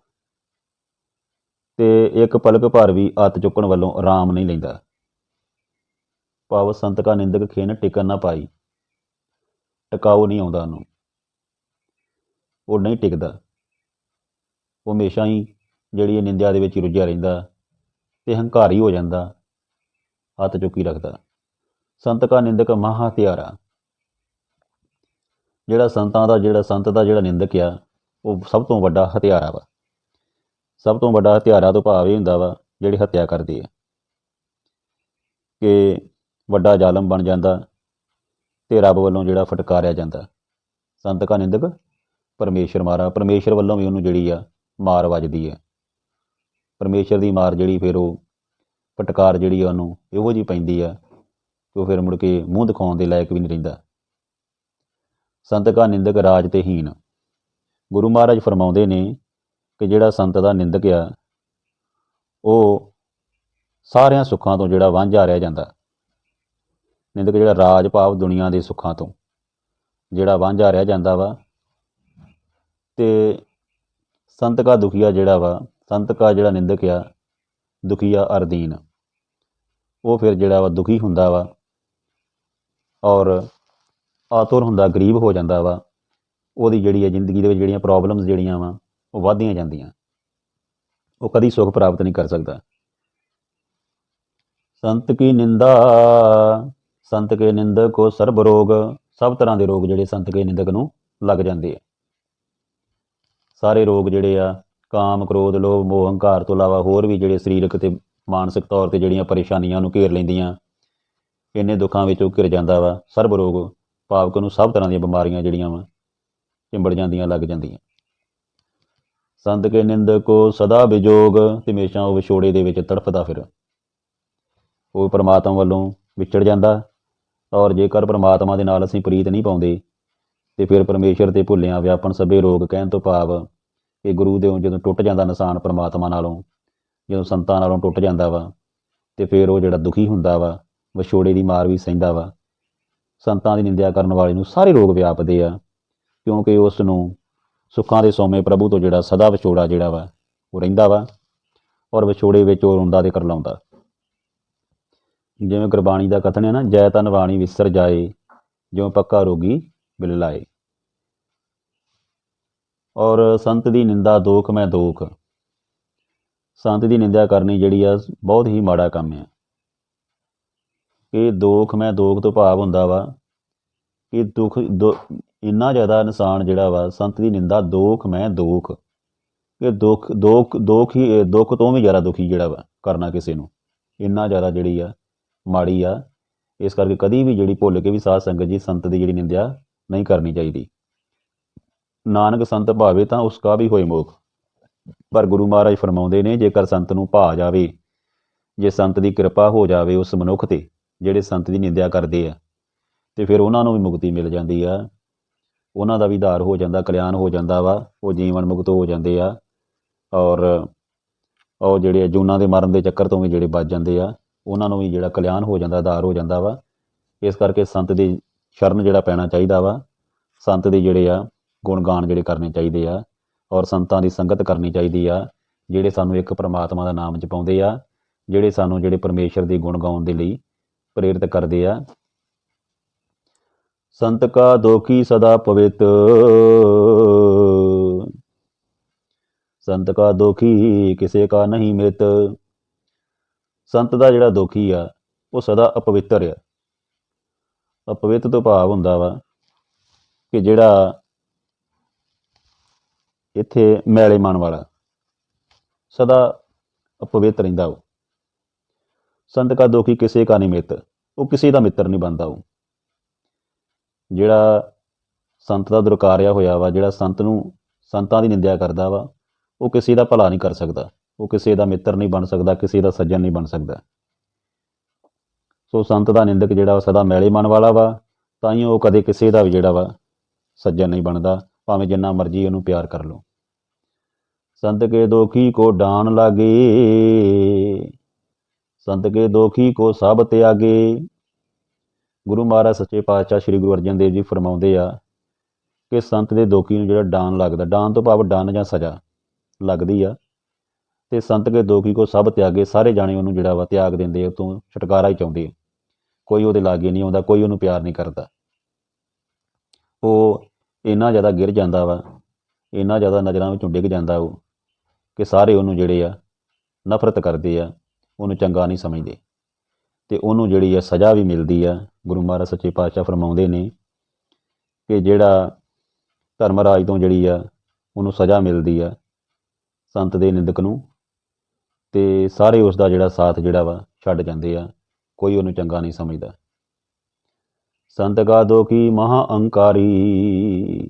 ਤੇ ਇੱਕ ਪਲਕ ਭਰ ਵੀ ਹੱਥ ਚੁੱਕਣ ਵੱਲੋਂ ਆਰਾਮ ਨਹੀਂ ਲੈਂਦਾ। ਭਾਵ ਸੰਤ ਕਾ ਨਿੰਦਕ ਖਿਨ ਟਿਕਣ ਨਾ ਪਾਈ, ਟਿਕਾਊ ਨਹੀਂ ਆਉਂਦਾ ਉਹਨੂੰ, ਉਹ ਨਹੀਂ ਟਿਕਦਾ, ਉਹ ਹਮੇਸ਼ਾ ਹੀ ਜਿਹੜੀ ਨਿੰਦਿਆ ਦੇ ਵਿੱਚ ਹੀ ਰੁੱਝਿਆ ਰਹਿੰਦਾ, ਤੇ ਹੰਕਾਰੀ ਹੋ ਜਾਂਦਾ, ਹੱਥ ਚੁੱਕੀ ਰੱਖਦਾ। ਸੰਤ ਕਾ ਨਿੰਦਕ ਮਹਾ ਹਥਿਆਰਾ। ਜਿਹੜਾ ਸੰਤ ਦਾ ਜਿਹੜਾ ਨਿੰਦਕ ਆ ਉਹ ਸਭ ਤੋਂ ਵੱਡਾ ਹਥਿਆਰਾ ਵਾ। ਸਭ ਤੋਂ ਵੱਡਾ ਹਥਿਆਰਾ ਤੋਂ ਭਾਵ ਇਹ ਹੁੰਦਾ ਵਾ ਜਿਹੜੇ ਹੱਤਿਆ ਕਰਦੇ ਆ, ਕਿ ਵੱਡਾ ਜ਼ਾਲਮ ਬਣ ਜਾਂਦਾ ਤੇ ਰੱਬ ਵੱਲੋਂ ਜਿਹੜਾ ਫਟਕਾਰਿਆ ਜਾਂਦਾ। ਸੰਤ ਕਾ ਨਿੰਦਕ ਪਰਮੇਸ਼ਰ ਮਾਰਾ, ਪਰਮੇਸ਼ਰ ਵੱਲੋਂ ਵੀ ਉਹਨੂੰ ਜਿਹੜੀ ਆ ਮਾਰ ਵੱਜਦੀ ਹੈ। ਪਰਮੇਸ਼ਰ ਦੀ ਮਾਰ ਜਿਹੜੀ ਫਿਰ ਉਹ ਫਟਕਾਰ ਜਿਹੜੀ ਆ ਉਹਨੂੰ ਇਹੋ ਜਿਹੀ ਪੈਂਦੀ ਆ ਕਿ ਉਹ ਫਿਰ ਮੁੜ ਕੇ ਮੂੰਹ ਦਿਖਾਉਣ ਦੇ ਲਾਇਕ ਵੀ ਨਹੀਂ ਰਹਿੰਦਾ। ਸੰਤ ਕਾ ਨਿੰਦਕ ਰਾਜ ਤੇ ਹੀਨ। ਗੁਰੂ ਮਹਾਰਾਜ ਫਰਮਾਉਂਦੇ ਨੇ ਕਿ ਜਿਹੜਾ ਸੰਤ ਦਾ ਨਿੰਦਕ ਆ ਉਹ ਸਾਰਿਆਂ ਸੁੱਖਾਂ ਤੋਂ ਜਿਹੜਾ ਵਾਂਝਾ ਰਹਿ ਜਾਂਦਾ। ਨਿੰਦਕ ਜਿਹੜਾ ਰਾਜ ਭਾਵ ਦੁਨੀਆ ਦੇ ਸੁੱਖਾਂ ਤੋਂ ਜਿਹੜਾ ਵਾਂਝਾ ਰਹਿ ਜਾਂਦਾ ਵਾ। ਤੇ ਸੰਤ ਕਾ ਦੁਖੀਆ ਜਿਹੜਾ ਵਾ, ਸੰਤ ਕਾ ਜਿਹੜਾ ਨਿੰਦਕ ਆ ਦੁਖੀਆ ਅਰਦੀਨ, ਉਹ ਫਿਰ ਜਿਹੜਾ ਵਾ ਦੁਖੀ ਹੁੰਦਾ ਵਾ, ਔਰ ਆਤੁਰ ਹੁੰਦਾ, ਗਰੀਬ ਹੋ ਜਾਂਦਾ ਵਾ। ਉਹਦੀ ਜਿਹੜੀ ਹੈ ਜ਼ਿੰਦਗੀ ਦੇ ਵਿੱਚ ਜਿਹੜੀਆਂ ਪ੍ਰੋਬਲਮਸ ਜਿਹੜੀਆਂ ਵਾ ਉਹ ਵੱਧਦੀਆਂ ਜਾਂਦੀਆਂ, ਉਹ ਕਦੀ ਸੁੱਖ ਪ੍ਰਾਪਤ ਨਹੀਂ ਕਰ ਸਕਦਾ। ਸੰਤ ਕੀ ਨਿੰਦਾ, ਸੰਤ ਕੇ ਨਿੰਦਕ ਕੋ ਸਰਬ ਰੋਗ, ਸਭ ਤਰ੍ਹਾਂ ਦੇ ਰੋਗ ਜਿਹੜੇ ਸੰਤ ਕੇ ਨਿੰਦਕ ਨੂੰ ਲੱਗ ਜਾਂਦੇ ਆ। ਸਾਰੇ ਰੋਗ ਜਿਹੜੇ ਆ ਕਾਮ, ਕ੍ਰੋਧ, ਲੋਭ, ਮੋਹ, ਹੰਕਾਰ ਤੋਂ ਇਲਾਵਾ ਹੋਰ ਵੀ ਜਿਹੜੇ ਸਰੀਰਕ ਤੇ ਮਾਨਸਿਕ ਤੌਰ ਤੇ ਜਿਹੜੀਆਂ ਪਰੇਸ਼ਾਨੀਆਂ ਨੂੰ ਘੇਰ ਲੈਂਦੀਆਂ, ਇੰਨੇ ਦੁੱਖਾਂ ਵਿੱਚ ਉਹ ਘਿਰ ਜਾਂਦਾ ਵਾ। ਸਰਬ ਰੋਗ ਭਾਵਕ ਨੂੰ ਸਭ ਤਰ੍ਹਾਂ ਦੀਆਂ ਬਿਮਾਰੀਆਂ ਜਿਹੜੀਆਂ ਵਾ ਚਿੰਬੜ ਜਾਂਦੀਆਂ, ਲੱਗ ਜਾਂਦੀਆਂ। ਸੰਤ ਕੇ ਨਿੰਦਕ ਕੋ ਸਦਾ ਵਿਜੋਗ, ਤੇ ਹਮੇਸ਼ਾ ਉਹ ਵਿਛੋੜੇ ਦੇ ਵਿੱਚ ਤੜਫਦਾ ਫਿਰ। ਉਹ ਪਰਮਾਤਮਾ ਵੱਲੋਂ ਵਿਛੜ ਜਾਂਦਾ, ਔਰ ਜੇਕਰ ਪਰਮਾਤਮਾ ਦੇ ਨਾਲ ਅਸੀਂ ਪ੍ਰੀਤ ਨਹੀਂ ਪਾਉਂਦੇ ਤੇ ਫਿਰ ਪਰਮੇਸ਼ਰ ਤੇ ਭੁੱਲਿਆਂ ਵਿਆਪਨ ਸਭੇ ਰੋਗ, ਕਹਿਣ ਤੋਂ ਭਾਵ ਕਿ ਗੁਰੂ ਦੇ ਜਦੋਂ ਟੁੱਟ ਜਾਂਦਾ ਨਿਸ਼ਾਨ ਪਰਮਾਤਮਾ ਨਾਲੋਂ, ਜਦੋਂ ਸੰਤਾਂ ਨਾਲੋਂ ਟੁੱਟ ਜਾਂਦਾ ਵਾ, ਤੇ ਫਿਰ ਉਹ ਜਿਹੜਾ ਦੁਖੀ ਹੁੰਦਾ ਵਾ, ਵਿਛੋੜੇ ਦੀ ਮਾਰ ਵੀ ਸਹਿੰਦਾ ਵਾ। ਸੰਤਾਂ ਦੀ ਨਿੰਦਿਆ ਕਰਨ ਵਾਲੇ ਨੂੰ ਸਾਰੇ ਰੋਗ ਵਿਆਪਦੇ ਆ, ਕਿਉਂਕਿ ਉਸ ਨੂੰ ਸੁੱਖਾਂ ਦੇ ਸੋਮੇ ਪ੍ਰਭੂ ਤੋਂ ਜਿਹੜਾ ਸਦਾ ਵਿਛੋੜਾ ਜਿਹੜਾ ਵਾ ਉਹ ਰਹਿੰਦਾ ਵਾ, ਔਰ ਵਿਛੋੜੇ ਵਿੱਚ ਉਹ ਰੋਂਦਾ ਤੇ ਕਰਲਾਉਂਦਾ। ਜਿਵੇਂ ਗੁਰਬਾਣੀ ਦਾ ਕਥਨ ਹੈ ਨਾ, ਜੈ ਤਨ ਵਾਣੀ ਵਿਸਰ ਜਾਏ, ਜਿਉਂ ਪੱਕਾ ਰੋਗੀ ਬਿਲ ਲਾਏ। ਔਰ ਸੰਤ ਦੀ ਨਿੰਦਾ ਦੋਖ ਮੈਂ ਦੋਖ, ਸੰਤ ਦੀ ਨਿੰਦਿਆ ਕਰਨੀ ਜਿਹੜੀ ਆ ਬਹੁਤ ਹੀ ਮਾੜਾ ਕੰਮ ਆ। ਇਹ ਦੋਖ ਮੈਂ ਦੋਖ ਤੋਂ ਭਾਵ ਹੁੰਦਾ ਵਾ ਕਿ ਦੁੱਖ ਇੰਨਾ ਜ਼ਿਆਦਾ ਇਨਸਾਨ ਜਿਹੜਾ ਵਾ ਸੰਤ ਦੀ ਨਿੰਦਾ ਦੋਖ ਮੈਂ ਦੋਖ, ਇਹ ਦੁੱਖ ਤੋਂ ਵੀ ਜ਼ਿਆਦਾ ਦੁਖੀ ਜਿਹੜਾ ਵਾ ਕਰਨਾ ਕਿਸੇ ਨੂੰ, ਇੰਨਾ ਜ਼ਿਆਦਾ ਜਿਹੜੀ ਆ ਮਾੜੀ ਆ। ਇਸ ਕਰਕੇ ਕਦੀ ਵੀ ਜਿਹੜੀ ਭੁੱਲ ਕੇ ਵੀ ਸਾਧ ਸੰਗਤ ਜੀ ਸੰਤ ਦੀ ਜਿਹੜੀ ਨਿੰਦਿਆ ਨਹੀਂ ਕਰਨੀ ਚਾਹੀਦੀ। ਨਾਨਕ ਸੰਤ ਭਾਵੇ ਤਾਂ ਉਸਕਾ ਵੀ ਹੋਏ ਮੋਖ, ਪਰ ਗੁਰੂ ਮਹਾਰਾਜ ਫਰਮਾਉਂਦੇ ਨੇ ਜੇਕਰ ਸੰਤ ਨੂੰ ਭਾ ਜਾਵੇ, ਜੇ ਸੰਤ ਦੀ ਕਿਰਪਾ ਹੋ ਜਾਵੇ ਉਸ ਮਨੁੱਖ ਤੇ ਜਿਹੜੇ ਸੰਤ ਦੀ ਨਿੰਦਿਆ ਕਰਦੇ ਆ, ਤੇ ਫਿਰ ਉਹਨਾਂ ਨੂੰ ਵੀ ਮੁਕਤੀ ਮਿਲ ਜਾਂਦੀ ਆ, ਉਹਨਾਂ ਦਾ ਵੀ ਉਧਾਰ ਹੋ ਜਾਂਦਾ, ਕਲਿਆਣ ਹੋ ਜਾਂਦਾ ਵਾ, ਉਹ ਜੀਵਨ ਮੁਕਤ ਹੋ ਜਾਂਦੇ ਆ, ਔਰ ਉਹ ਜਿਹੜੇ ਜੂਨਾਂ ਦੇ ਮਰਨ ਦੇ ਚੱਕਰ ਤੋਂ ਵੀ ਜਿਹੜੇ ਬਚ ਜਾਂਦੇ ਆ, ਉਹਨਾਂ ਨੂੰ ਵੀ ਜਿਹੜਾ ਕਲਿਆਣ ਹੋ ਜਾਂਦਾ, ਉਧਾਰ ਹੋ ਜਾਂਦਾ ਵਾ। ਇਸ ਕਰਕੇ ਸੰਤ ਦੀ ਸ਼ਰਨ ਜਿਹੜਾ ਪੈਣਾ ਚਾਹੀਦਾ ਵਾ, ਸੰਤ ਦੇ ਜਿਹੜੇ ਆ ਗੁਣ ਗਾਨ ਜਿਹੜੇ ਕਰਨੇ ਚਾਹੀਦੇ ਆ, ਔਰ ਸੰਤਾਂ ਦੀ ਸੰਗਤ ਕਰਨੀ ਚਾਹੀਦੀ ਆ, ਜਿਹੜੇ ਸਾਨੂੰ ਇੱਕ ਪਰਮਾਤਮਾ ਦਾ ਨਾਮ ਜਪਾਉਂਦੇ ਆ, ਜਿਹੜੇ ਸਾਨੂੰ ਜਿਹੜੇ ਪਰਮੇਸ਼ਰ ਦੇ ਗੁਣ ਗਾਉਣ ਦੇ ਲਈ ਪ੍ਰੇਰਿਤ ਕਰਦੇ ਆ। ਸੰਤ ਕਾ ਦੋਖੀ ਸਦਾ ਪਵਿੱਤ, ਸੰਤ ਕਾ ਦੋਖੀ ਕਿਸੇ ਕਾ ਨਹੀਂ ਮਿਤ। ਸੰਤ ਦਾ ਜਿਹੜਾ ਦੋਖੀ ਆ ਉਹ ਸਦਾ ਅਪਵਿੱਤਰ ਆ। ਅਪਵਿੱਤ ਤੋਂ ਭਾਵ ਹੁੰਦਾ ਵਾ ਕਿ ਜਿਹੜਾ ਇੱਥੇ ਮੈਲੇ ਮਨ ਵਾਲਾ, ਸਦਾ ਅਪਵਿੱਤ ਰਹਿੰਦਾ। ਉਹ ਸੰਤ ਕਾ ਦੋਖੀ ਕਿਸੇ ਕਾ ਨਹੀਂ ਮਿੱਤ, ਉਹ ਕਿਸੇ ਦਾ ਮਿੱਤਰ ਨਹੀਂ ਬਣਦਾ। ਉਹ ਜਿਹੜਾ ਸੰਤ ਦਾ ਦੁਰਕਾਰਿਆ ਹੋਇਆ ਵਾ, ਜਿਹੜਾ ਸੰਤਾਂ ਦੀ ਨਿੰਦਿਆ ਕਰਦਾ ਵਾ, ਉਹ ਕਿਸੇ ਦਾ ਭਲਾ ਨਹੀਂ ਕਰ ਸਕਦਾ, ਉਹ ਕਿਸੇ ਦਾ ਮਿੱਤਰ ਨਹੀਂ ਬਣ ਸਕਦਾ, ਕਿਸੇ ਦਾ ਸੱਜਣ ਨਹੀਂ ਬਣ ਸਕਦਾ। ਸੋ ਸੰਤ ਦਾ ਨਿੰਦਕ ਜਿਹੜਾ ਉਹ ਸਦਾ ਮੈਲੇ ਮਨ ਵਾਲਾ ਵਾ, ਤਾਂ ਹੀ ਉਹ ਕਦੇ ਕਿਸੇ ਦਾ ਵੀ ਜਿਹੜਾ ਵਾ ਸੱਜਣ ਨਹੀਂ ਬਣਦਾ, ਭਾਵੇਂ ਜਿੰਨਾ ਮਰਜ਼ੀ ਉਹਨੂੰ ਪਿਆਰ ਕਰ ਲਓ। ਸੰਤ ਕੇ ਦੋਖੀ ਕੋ ਡਾਨ ਲਾਗੇ, ਸੰਤ ਕੇ ਦੋਖੀ ਕੋ ਸਭ ਤਿਆਗੇ। ਗੁਰੂ ਮਹਾਰਾਜ ਸੱਚੇ ਪਾਤਸ਼ਾਹ ਸ੍ਰੀ ਗੁਰੂ ਅਰਜਨ ਦੇਵ ਜੀ ਫਰਮਾਉਂਦੇ ਆ ਕਿ ਸੰਤ ਦੇ ਦੋਖੀ ਨੂੰ ਜਿਹੜਾ ਡਾਨ ਲੱਗਦਾ, ਡਾਨ ਤੋਂ ਭਾਵ ਡੰਨ ਜਾਂ ਸਜ਼ਾ ਲੱਗਦੀ ਆ, ਤੇ ਸੰਤ ਕੇ ਦੋਖੀ ਕੋ ਸਭ ਤਿਆਗੇ, ਸਾਰੇ ਜਾਣੇ ਉਹਨੂੰ ਜਿਹੜਾ ਵਾ ਤਿਆਗ ਦਿੰਦੇ, ਉਹ ਤੋਂ ਛੁਟਕਾਰਾ ਹੀ ਚਾਹੁੰਦੇ। ਕੋਈ ਉਹਦੇ ਲਾਗੇ ਨਹੀਂ ਆਉਂਦਾ, ਕੋਈ ਉਹਨੂੰ ਪਿਆਰ ਨਹੀਂ ਕਰਦਾ। ਉਹ ਇੰਨਾ ਜ਼ਿਆਦਾ ਗਿਰ ਜਾਂਦਾ ਵਾ, ਇੰਨਾ ਜ਼ਿਆਦਾ ਨਜ਼ਰਾਂ ਵਿੱਚੋਂ ਡਿੱਗ ਜਾਂਦਾ ਉਹ, ਕਿ ਸਾਰੇ ਉਹਨੂੰ ਜਿਹੜੇ ਆ ਨਫ਼ਰਤ ਕਰਦੇ ਆ, ਉਹਨੂੰ ਚੰਗਾ ਨਹੀਂ ਸਮਝਦੇ, ਤੇ ਉਹਨੂੰ ਜਿਹੜੀ ਆ ਸਜ਼ਾ ਵੀ ਮਿਲਦੀ ਆ। ਗੁਰੂ ਮਹਾਰਾਜ ਸੱਚੇ ਪਾਤਸ਼ਾਹ ਫਰਮਾਉਂਦੇ ਨੇ ਕਿ ਜਿਹੜਾ ਧਰਮਰਾਜ ਤੋਂ ਜਿਹੜੀ ਆ ਉਹਨੂੰ ਸਜ਼ਾ ਮਿਲਦੀ ਆ ਸੰਤ ਦੇ ਨਿੰਦਕ ਨੂੰ, ਤੇ ਸਾਰੇ ਉਸ ਦਾ ਜਿਹੜਾ ਸਾਥ ਜਿਹੜਾ ਵਾ ਛੱਡ ਜਾਂਦੇ ਆ, ਕੋਈ ਉਹਨੂੰ ਚੰਗਾ ਨਹੀਂ ਸਮਝਦਾ। ਸੰਤ ਕਾ ਦੋਖੀ ਮਹਾ ਅਹੰਕਾਰੀ,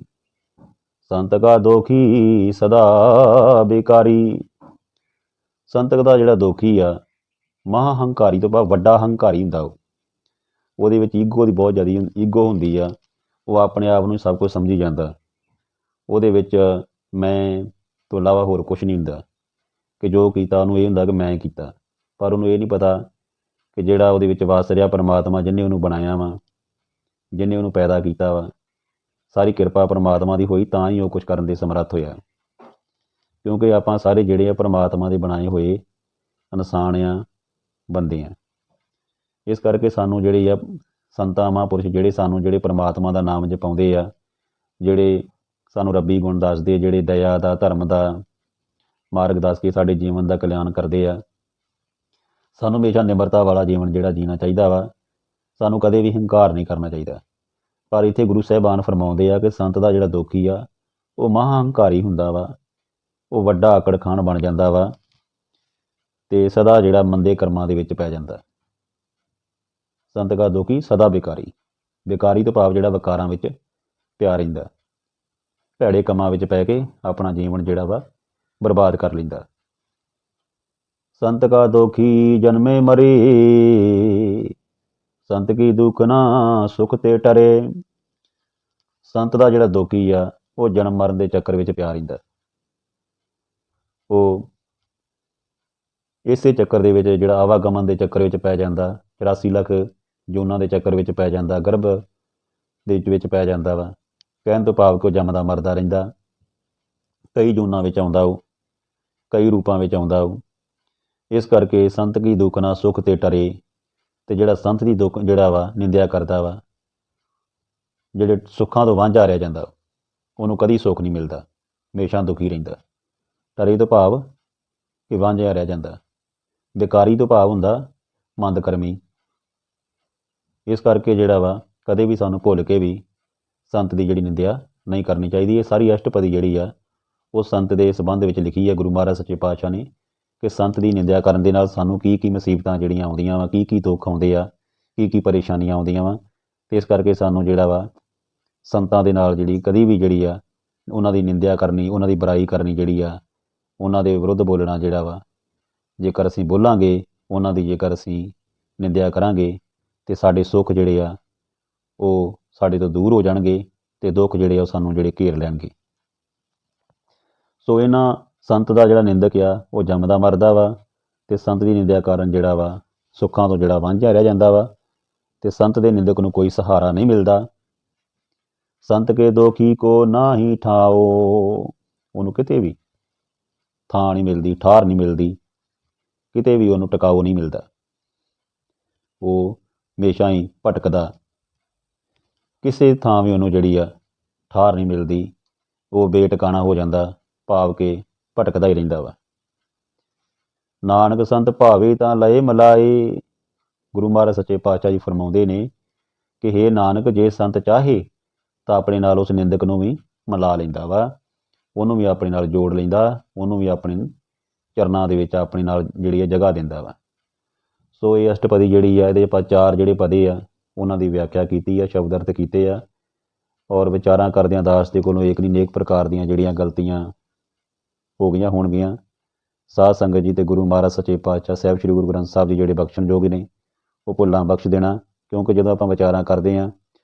ਸੰਤ ਕਾ ਦੋਖੀ ਸਦਾ ਬੇਕਾਰੀ। ਸੰਤ ਦਾ ਜਿਹੜਾ ਦੋਖੀ ਆ ਮਹਾ ਹੰਕਾਰੀ ਤੋਂ ਭਾਵ ਵੱਡਾ ਹੰਕਾਰੀ ਹੁੰਦਾ। ਉਹਦੇ ਵਿੱਚ ਈਗੋ ਦੀ ਬਹੁਤ ਜ਼ਿਆਦਾ ਈਗੋ ਹੁੰਦੀ ਆ, ਉਹ ਆਪਣੇ ਆਪ ਨੂੰ ਸਭ ਕੁਝ ਸਮਝੀ ਜਾਂਦਾ। ਉਹਦੇ ਵਿੱਚ ਮੈਂ ਤੋਂ ਇਲਾਵਾ ਹੋਰ ਕੁਛ ਨਹੀਂ ਹੁੰਦਾ, ਕਿ ਜੋ ਕੀਤਾ ਉਹਨੂੰ ਇਹ ਹੁੰਦਾ ਕਿ ਮੈਂ ਕੀਤਾ, ਪਰ ਉਹਨੂੰ ਇਹ ਨਹੀਂ ਪਤਾ ਕਿ ਜਿਹੜਾ ਉਹਦੇ ਵਿੱਚ ਵਸ ਰਿਹਾ ਪਰਮਾਤਮਾ, ਜਿਹਨੇ ਉਹਨੂੰ ਬਣਾਇਆ ਵਾ, ਜਿਹਨੇ ਉਹਨੂੰ ਪੈਦਾ ਕੀਤਾ ਵਾ, ਸਾਰੀ ਕਿਰਪਾ ਪਰਮਾਤਮਾ ਦੀ ਹੋਈ, ਤਾਂ ਹੀ ਉਹ ਕੁਛ ਕਰਨ ਦੇ ਸਮਰੱਥ ਹੋਇਆ। ਕਿਉਂਕਿ ਆਪਾਂ ਸਾਰੇ ਜਿਹੜੇ ਆ ਪਰਮਾਤਮਾ ਦੇ ਬਣਾਏ ਹੋਏ ਇਨਸਾਨ ਆ, ਬੰਦੇ ਆ। ਇਸ ਕਰਕੇ ਸਾਨੂੰ ਜਿਹੜੇ ਆ ਸੰਤਾਂ ਮਹਾਂਪੁਰਸ਼ ਜਿਹੜੇ ਸਾਨੂੰ ਜਿਹੜੇ ਪਰਮਾਤਮਾ ਦਾ ਨਾਮ ਜਪਾਉਂਦੇ ਆ, ਜਿਹੜੇ ਸਾਨੂੰ ਰੱਬੀ ਗੁਣ ਦੱਸਦੇ, ਜਿਹੜੇ ਦਇਆ ਦਾ, ਧਰਮ ਦਾ ਮਾਰਗ ਦੱਸ ਕੇ ਸਾਡੇ ਜੀਵਨ ਦਾ ਕਲਿਆਣ ਕਰਦੇ ਆ, ਸਾਨੂੰ ਹਮੇਸ਼ਾ ਨਿਮਰਤਾ ਵਾਲਾ ਜੀਵਨ ਜਿਹੜਾ ਜੀਣਾ ਚਾਹੀਦਾ ਵਾ। ਸਾਨੂੰ ਕਦੇ ਵੀ ਹੰਕਾਰ ਨਹੀਂ ਕਰਨਾ ਚਾਹੀਦਾ। ਪਰ ਇੱਥੇ ਗੁਰੂ ਸਾਹਿਬਾਨ ਫਰਮਾਉਂਦੇ ਆ ਕਿ ਸੰਤ ਦਾ ਜਿਹੜਾ ਦੋਖੀ ਆ ਉਹ ਮਹਾਂ ਹੰਕਾਰੀ ਹੁੰਦਾ ਵਾ, ਉਹ ਵੱਡਾ ਆਕੜ ਖਾਨ ਬਣ ਜਾਂਦਾ ਵਾ ਤੇ ਸਦਾ ਜਿਹੜਾ ਮੰਦੇ ਕਰਮਾਂ ਦੇ ਵਿੱਚ ਪੈ ਜਾਂਦਾ। ਸੰਤ ਕਾ ਦੋਖੀ ਸਦਾ ਬੇਕਾਰੀ, ਬੇਕਾਰੀ ਤੋਂ ਭਾਵ ਜਿਹੜਾ ਵਿਕਾਰਾਂ ਵਿੱਚ ਪਿਆ ਰਹਿੰਦਾ, ਭੈੜੇ ਕੰਮਾਂ ਵਿੱਚ ਪੈ ਕੇ ਆਪਣਾ ਜੀਵਨ ਜਿਹੜਾ ਵਾ ਬਰਬਾਦ ਕਰ ਲੈਂਦਾ। ਸੰਤ ਕਾ ਦੋਖੀ ਜਨਮੇ ਮਰੀ, ਸੰਤ ਕੀ ਦੁੱਖ ਨਾ ਸੁਖ ਤੇ ਟਰੇ। ਸੰਤ ਦਾ ਜਿਹੜਾ ਦੋਖੀ ਆ ਉਹ ਜਨਮ ਮਰਨ ਦੇ ਚੱਕਰ ਵਿੱਚ ਪਿਆ ਰਹਿੰਦਾ। ਉਹ ਇਸੇ ਚੱਕਰ ਦੇ ਵਿੱਚ ਜਿਹੜਾ ਆਵਾਗਮਨ ਦੇ ਚੱਕਰ ਵਿੱਚ ਪੈ ਜਾਂਦਾ, 84 ਲੱਖ ਜੂਨਾਂ ਦੇ ਚੱਕਰ ਵਿੱਚ ਪੈ ਜਾਂਦਾ, ਗਰਭ ਦੇ ਵਿੱਚ ਪੈ ਜਾਂਦਾ ਵਾ। ਕਹਿਣ ਤੋਂ ਭਾਵ ਕਿ ਉਹ ਜੰਮਦਾ ਮਰਦਾ ਰਹਿੰਦਾ, ਕਈ ਜੂਨਾਂ ਵਿੱਚ ਆਉਂਦਾ ਉਹ, ਕਈ ਰੂਪਾਂ ਵਿੱਚ ਆਉਂਦਾ ਉਹ। ਇਸ ਕਰਕੇ ਸੰਤ ਕੀ ਦੁੱਖ ਨਾ ਸੁੱਖ ਤੇ ਟਰੇ, ਤੇ ਜਿਹੜਾ ਸੰਤ ਦੀ ਦੁੱਖ ਜਿਹੜਾ ਵਾ ਨਿੰਦਿਆ ਕਰਦਾ ਵਾ, ਜਿਹੜੇ ਸੁੱਖਾਂ ਤੋਂ ਵਾਂਝਾ ਰਹਿ ਜਾਂਦਾ, ਉਹਨੂੰ ਕਦੀ ਸੁੱਖ ਨਹੀਂ ਮਿਲਦਾ, ਹਮੇਸ਼ਾ ਦੁਖੀ ਰਹਿੰਦਾ। ਟਰੇ ਤੋਂ ਭਾਵ ਕਿ ਵਾਂਝਾ ਰਹਿ ਜਾਂਦਾ। ਬੇਕਾਰੀ ਤੋਂ ਭਾਵ ਹੁੰਦਾ ਮੰਦ ਕਰਮੀ। ਇਸ ਕਰਕੇ ਜਿਹੜਾ ਵਾ ਕਦੇ ਵੀ ਸਾਨੂੰ ਭੁੱਲ ਕੇ ਵੀ ਸੰਤ ਦੀ ਜਿਹੜੀ ਨਿੰਦਿਆ ਨਹੀਂ ਕਰਨੀ ਚਾਹੀਦੀ। ਇਹ ਸਾਰੀ ਅਸ਼ਟਪਦੀ ਜਿਹੜੀ ਆ ਉਹ ਸੰਤ ਦੇ ਸੰਬੰਧ ਵਿੱਚ ਲਿਖੀ ਹੈ ਗੁਰੂ ਮਹਾਰਾਜ ਸੱਚੇ ਪਾਤਸ਼ਾਹ ਨੇ, ਕਿ ਸੰਤ ਦੀ ਨਿੰਦਿਆ ਕਰਨ ਦੇ ਨਾਲ ਸਾਨੂੰ ਕੀ ਕੀ ਮੁਸੀਬਤਾਂ ਜਿਹੜੀਆਂ ਆਉਂਦੀਆਂ ਵਾ, ਕੀ ਕੀ ਦੁੱਖ ਆਉਂਦੇ ਆ, ਕੀ ਕੀ ਪਰੇਸ਼ਾਨੀਆਂ ਆਉਂਦੀਆਂ ਵਾ। ਅਤੇ ਇਸ ਕਰਕੇ ਸਾਨੂੰ ਜਿਹੜਾ ਵਾ ਸੰਤਾਂ ਦੇ ਨਾਲ ਜਿਹੜੀ ਕਦੀ ਵੀ ਜਿਹੜੀ ਆ ਉਹਨਾਂ ਦੀ ਨਿੰਦਿਆ ਕਰਨੀ, ਉਹਨਾਂ ਦੀ ਬੁਰਾਈ ਕਰਨੀ ਜਿਹੜੀ ਆ, ਉਹਨਾਂ ਦੇ ਵਿਰੁੱਧ ਬੋਲਣਾ ਜਿਹੜਾ ਵਾ, ਜੇਕਰ ਅਸੀਂ ਬੋਲਾਂਗੇ ਉਹਨਾਂ ਦੀ, ਜੇਕਰ ਅਸੀਂ ਨਿੰਦਿਆ ਕਰਾਂਗੇ ਤੇ ਸਾਡੇ ਸੁੱਖ ਜਿਹੜੇ ਆ ਉਹ ਸਾਡੇ ਤੋਂ ਦੂਰ ਹੋ ਜਾਣਗੇ ਤੇ ਦੁੱਖ ਜਿਹੜੇ ਆ ਉਹ ਸਾਨੂੰ ਜਿਹੜੇ ਘੇਰ ਲੈਣਗੇ। ਸੋ ਇਹਨਾਂ ਸੰਤ ਦਾ ਜਿਹੜਾ ਨਿੰਦਕ ਆ ਉਹ ਜੰਮਦਾ ਮਰਦਾ ਵਾ, ਤੇ ਸੰਤ ਦੀ ਨਿੰਦਿਆ ਕਾਰਨ ਜਿਹੜਾ ਵਾ ਸੁੱਖਾਂ ਤੋਂ ਜਿਹੜਾ ਵਾਂਝਾ ਰਹਿ ਜਾਂਦਾ ਵਾ, ਤੇ ਸੰਤ ਦੇ ਨਿੰਦਕ ਨੂੰ ਕੋਈ ਸਹਾਰਾ ਨਹੀਂ ਮਿਲਦਾ। ਸੰਤ ਕੇ ਦੋਖੀ ਕੋ ਨਾ ਹੀ ਠਾਓ, ਉਹਨੂੰ ਕਿਤੇ ਵੀ ਥਾਂ ਨਹੀਂ ਮਿਲਦੀ, ਠਾਰ ਨਹੀਂ ਮਿਲਦੀ, ਕਿਤੇ ਵੀ ਉਹਨੂੰ ਟਿਕਾਓ ਨਹੀਂ ਮਿਲਦਾ। ਉਹ ਹਮੇਸ਼ਾ ਹੀ ਭਟਕਦਾ, ਕਿਸੇ ਥਾਂ ਵੀ ਉਹਨੂੰ ਜਿਹੜੀ ਆ ਠਾਰ ਨਹੀਂ ਮਿਲਦੀ, ਉਹ ਬੇਟਿਕਾਣਾ ਹੋ ਜਾਂਦਾ, ਭਾਵ ਕਿ ਭਟਕਦਾ ਹੀ ਰਹਿੰਦਾ ਵਾ। ਨਾਨਕ ਸੰਤ ਭਾਵੇ ਤਾਂ ਲਏ ਮਲਾਏ, ਗੁਰੂ ਮਹਾਰਾਜ ਸੱਚੇ ਪਾਤਸ਼ਾਹ ਜੀ ਫਰਮਾਉਂਦੇ ਨੇ ਕਿ ਹੇ ਨਾਨਕ, ਜੇ ਸੰਤ ਚਾਹੇ ਤਾਂ ਆਪਣੇ ਨਾਲ ਉਸ ਨਿੰਦਕ ਨੂੰ ਵੀ ਮਿਲਾ ਲੈਂਦਾ ਵਾ, ਉਹਨੂੰ ਵੀ ਆਪਣੇ ਨਾਲ ਜੋੜ ਲੈਂਦਾ, ਉਹਨੂੰ ਵੀ ਆਪਣੇ ਚਰਨਾਂ ਦੇ ਵਿੱਚ ਆਪਣੇ ਨਾਲ ਜਿਹੜੀ ਆ ਜਗ੍ਹਾ ਦਿੰਦਾ ਵਾ। ਸੋ ਇਹ ਅਸ਼ਟਪਦੀ ਜਿਹੜੀ ਆ, ਇਹਦੇ ਆਪਾਂ 4 ਜਿਹੜੇ ਪਦੇ ਆ ਉਹਨਾਂ ਦੀ ਵਿਆਖਿਆ ਕੀਤੀ ਆ, ਸ਼ਬਦ ਅਰਥ ਕੀਤੇ ਆ, ਔਰ ਵਿਚਾਰਾਂ ਕਰਦਿਆਂ ਦਾਸ ਦੇ ਕੋਲੋਂ ਏਕ ਨਹੀਂ ਨੇਕ ਪ੍ਰਕਾਰ ਦੀਆਂ ਜਿਹੜੀਆਂ ਗਲਤੀਆਂ ਹੋ ਗਈਆਂ ਹੋਣਗੀਆਂ। ਸਾਧ ਸੰਗਤ ਜੀ ਤੇ ਗੁਰੂ ਮਹਾਰਾਜ ਸੱਚੇ ਪਾਤਸ਼ਾਹ ਸਾਹਿਬ ਸ੍ਰੀ ਗੁਰੂ ਗ੍ਰੰਥ ਸਾਹਿਬ ਜੀ ਜਿਹੜੇ ਬਖਸ਼ਣਯੋਗ ਨੇ, ਉਹ ਭੁੱਲਾਂ ਬਖਸ਼ ਦੇਣਾ, ਕਿਉਂਕਿ ਜਦੋਂ ਆਪਾਂ ਵਿਚਾਰਾਂ ਕਰਦੇ ਹਾਂ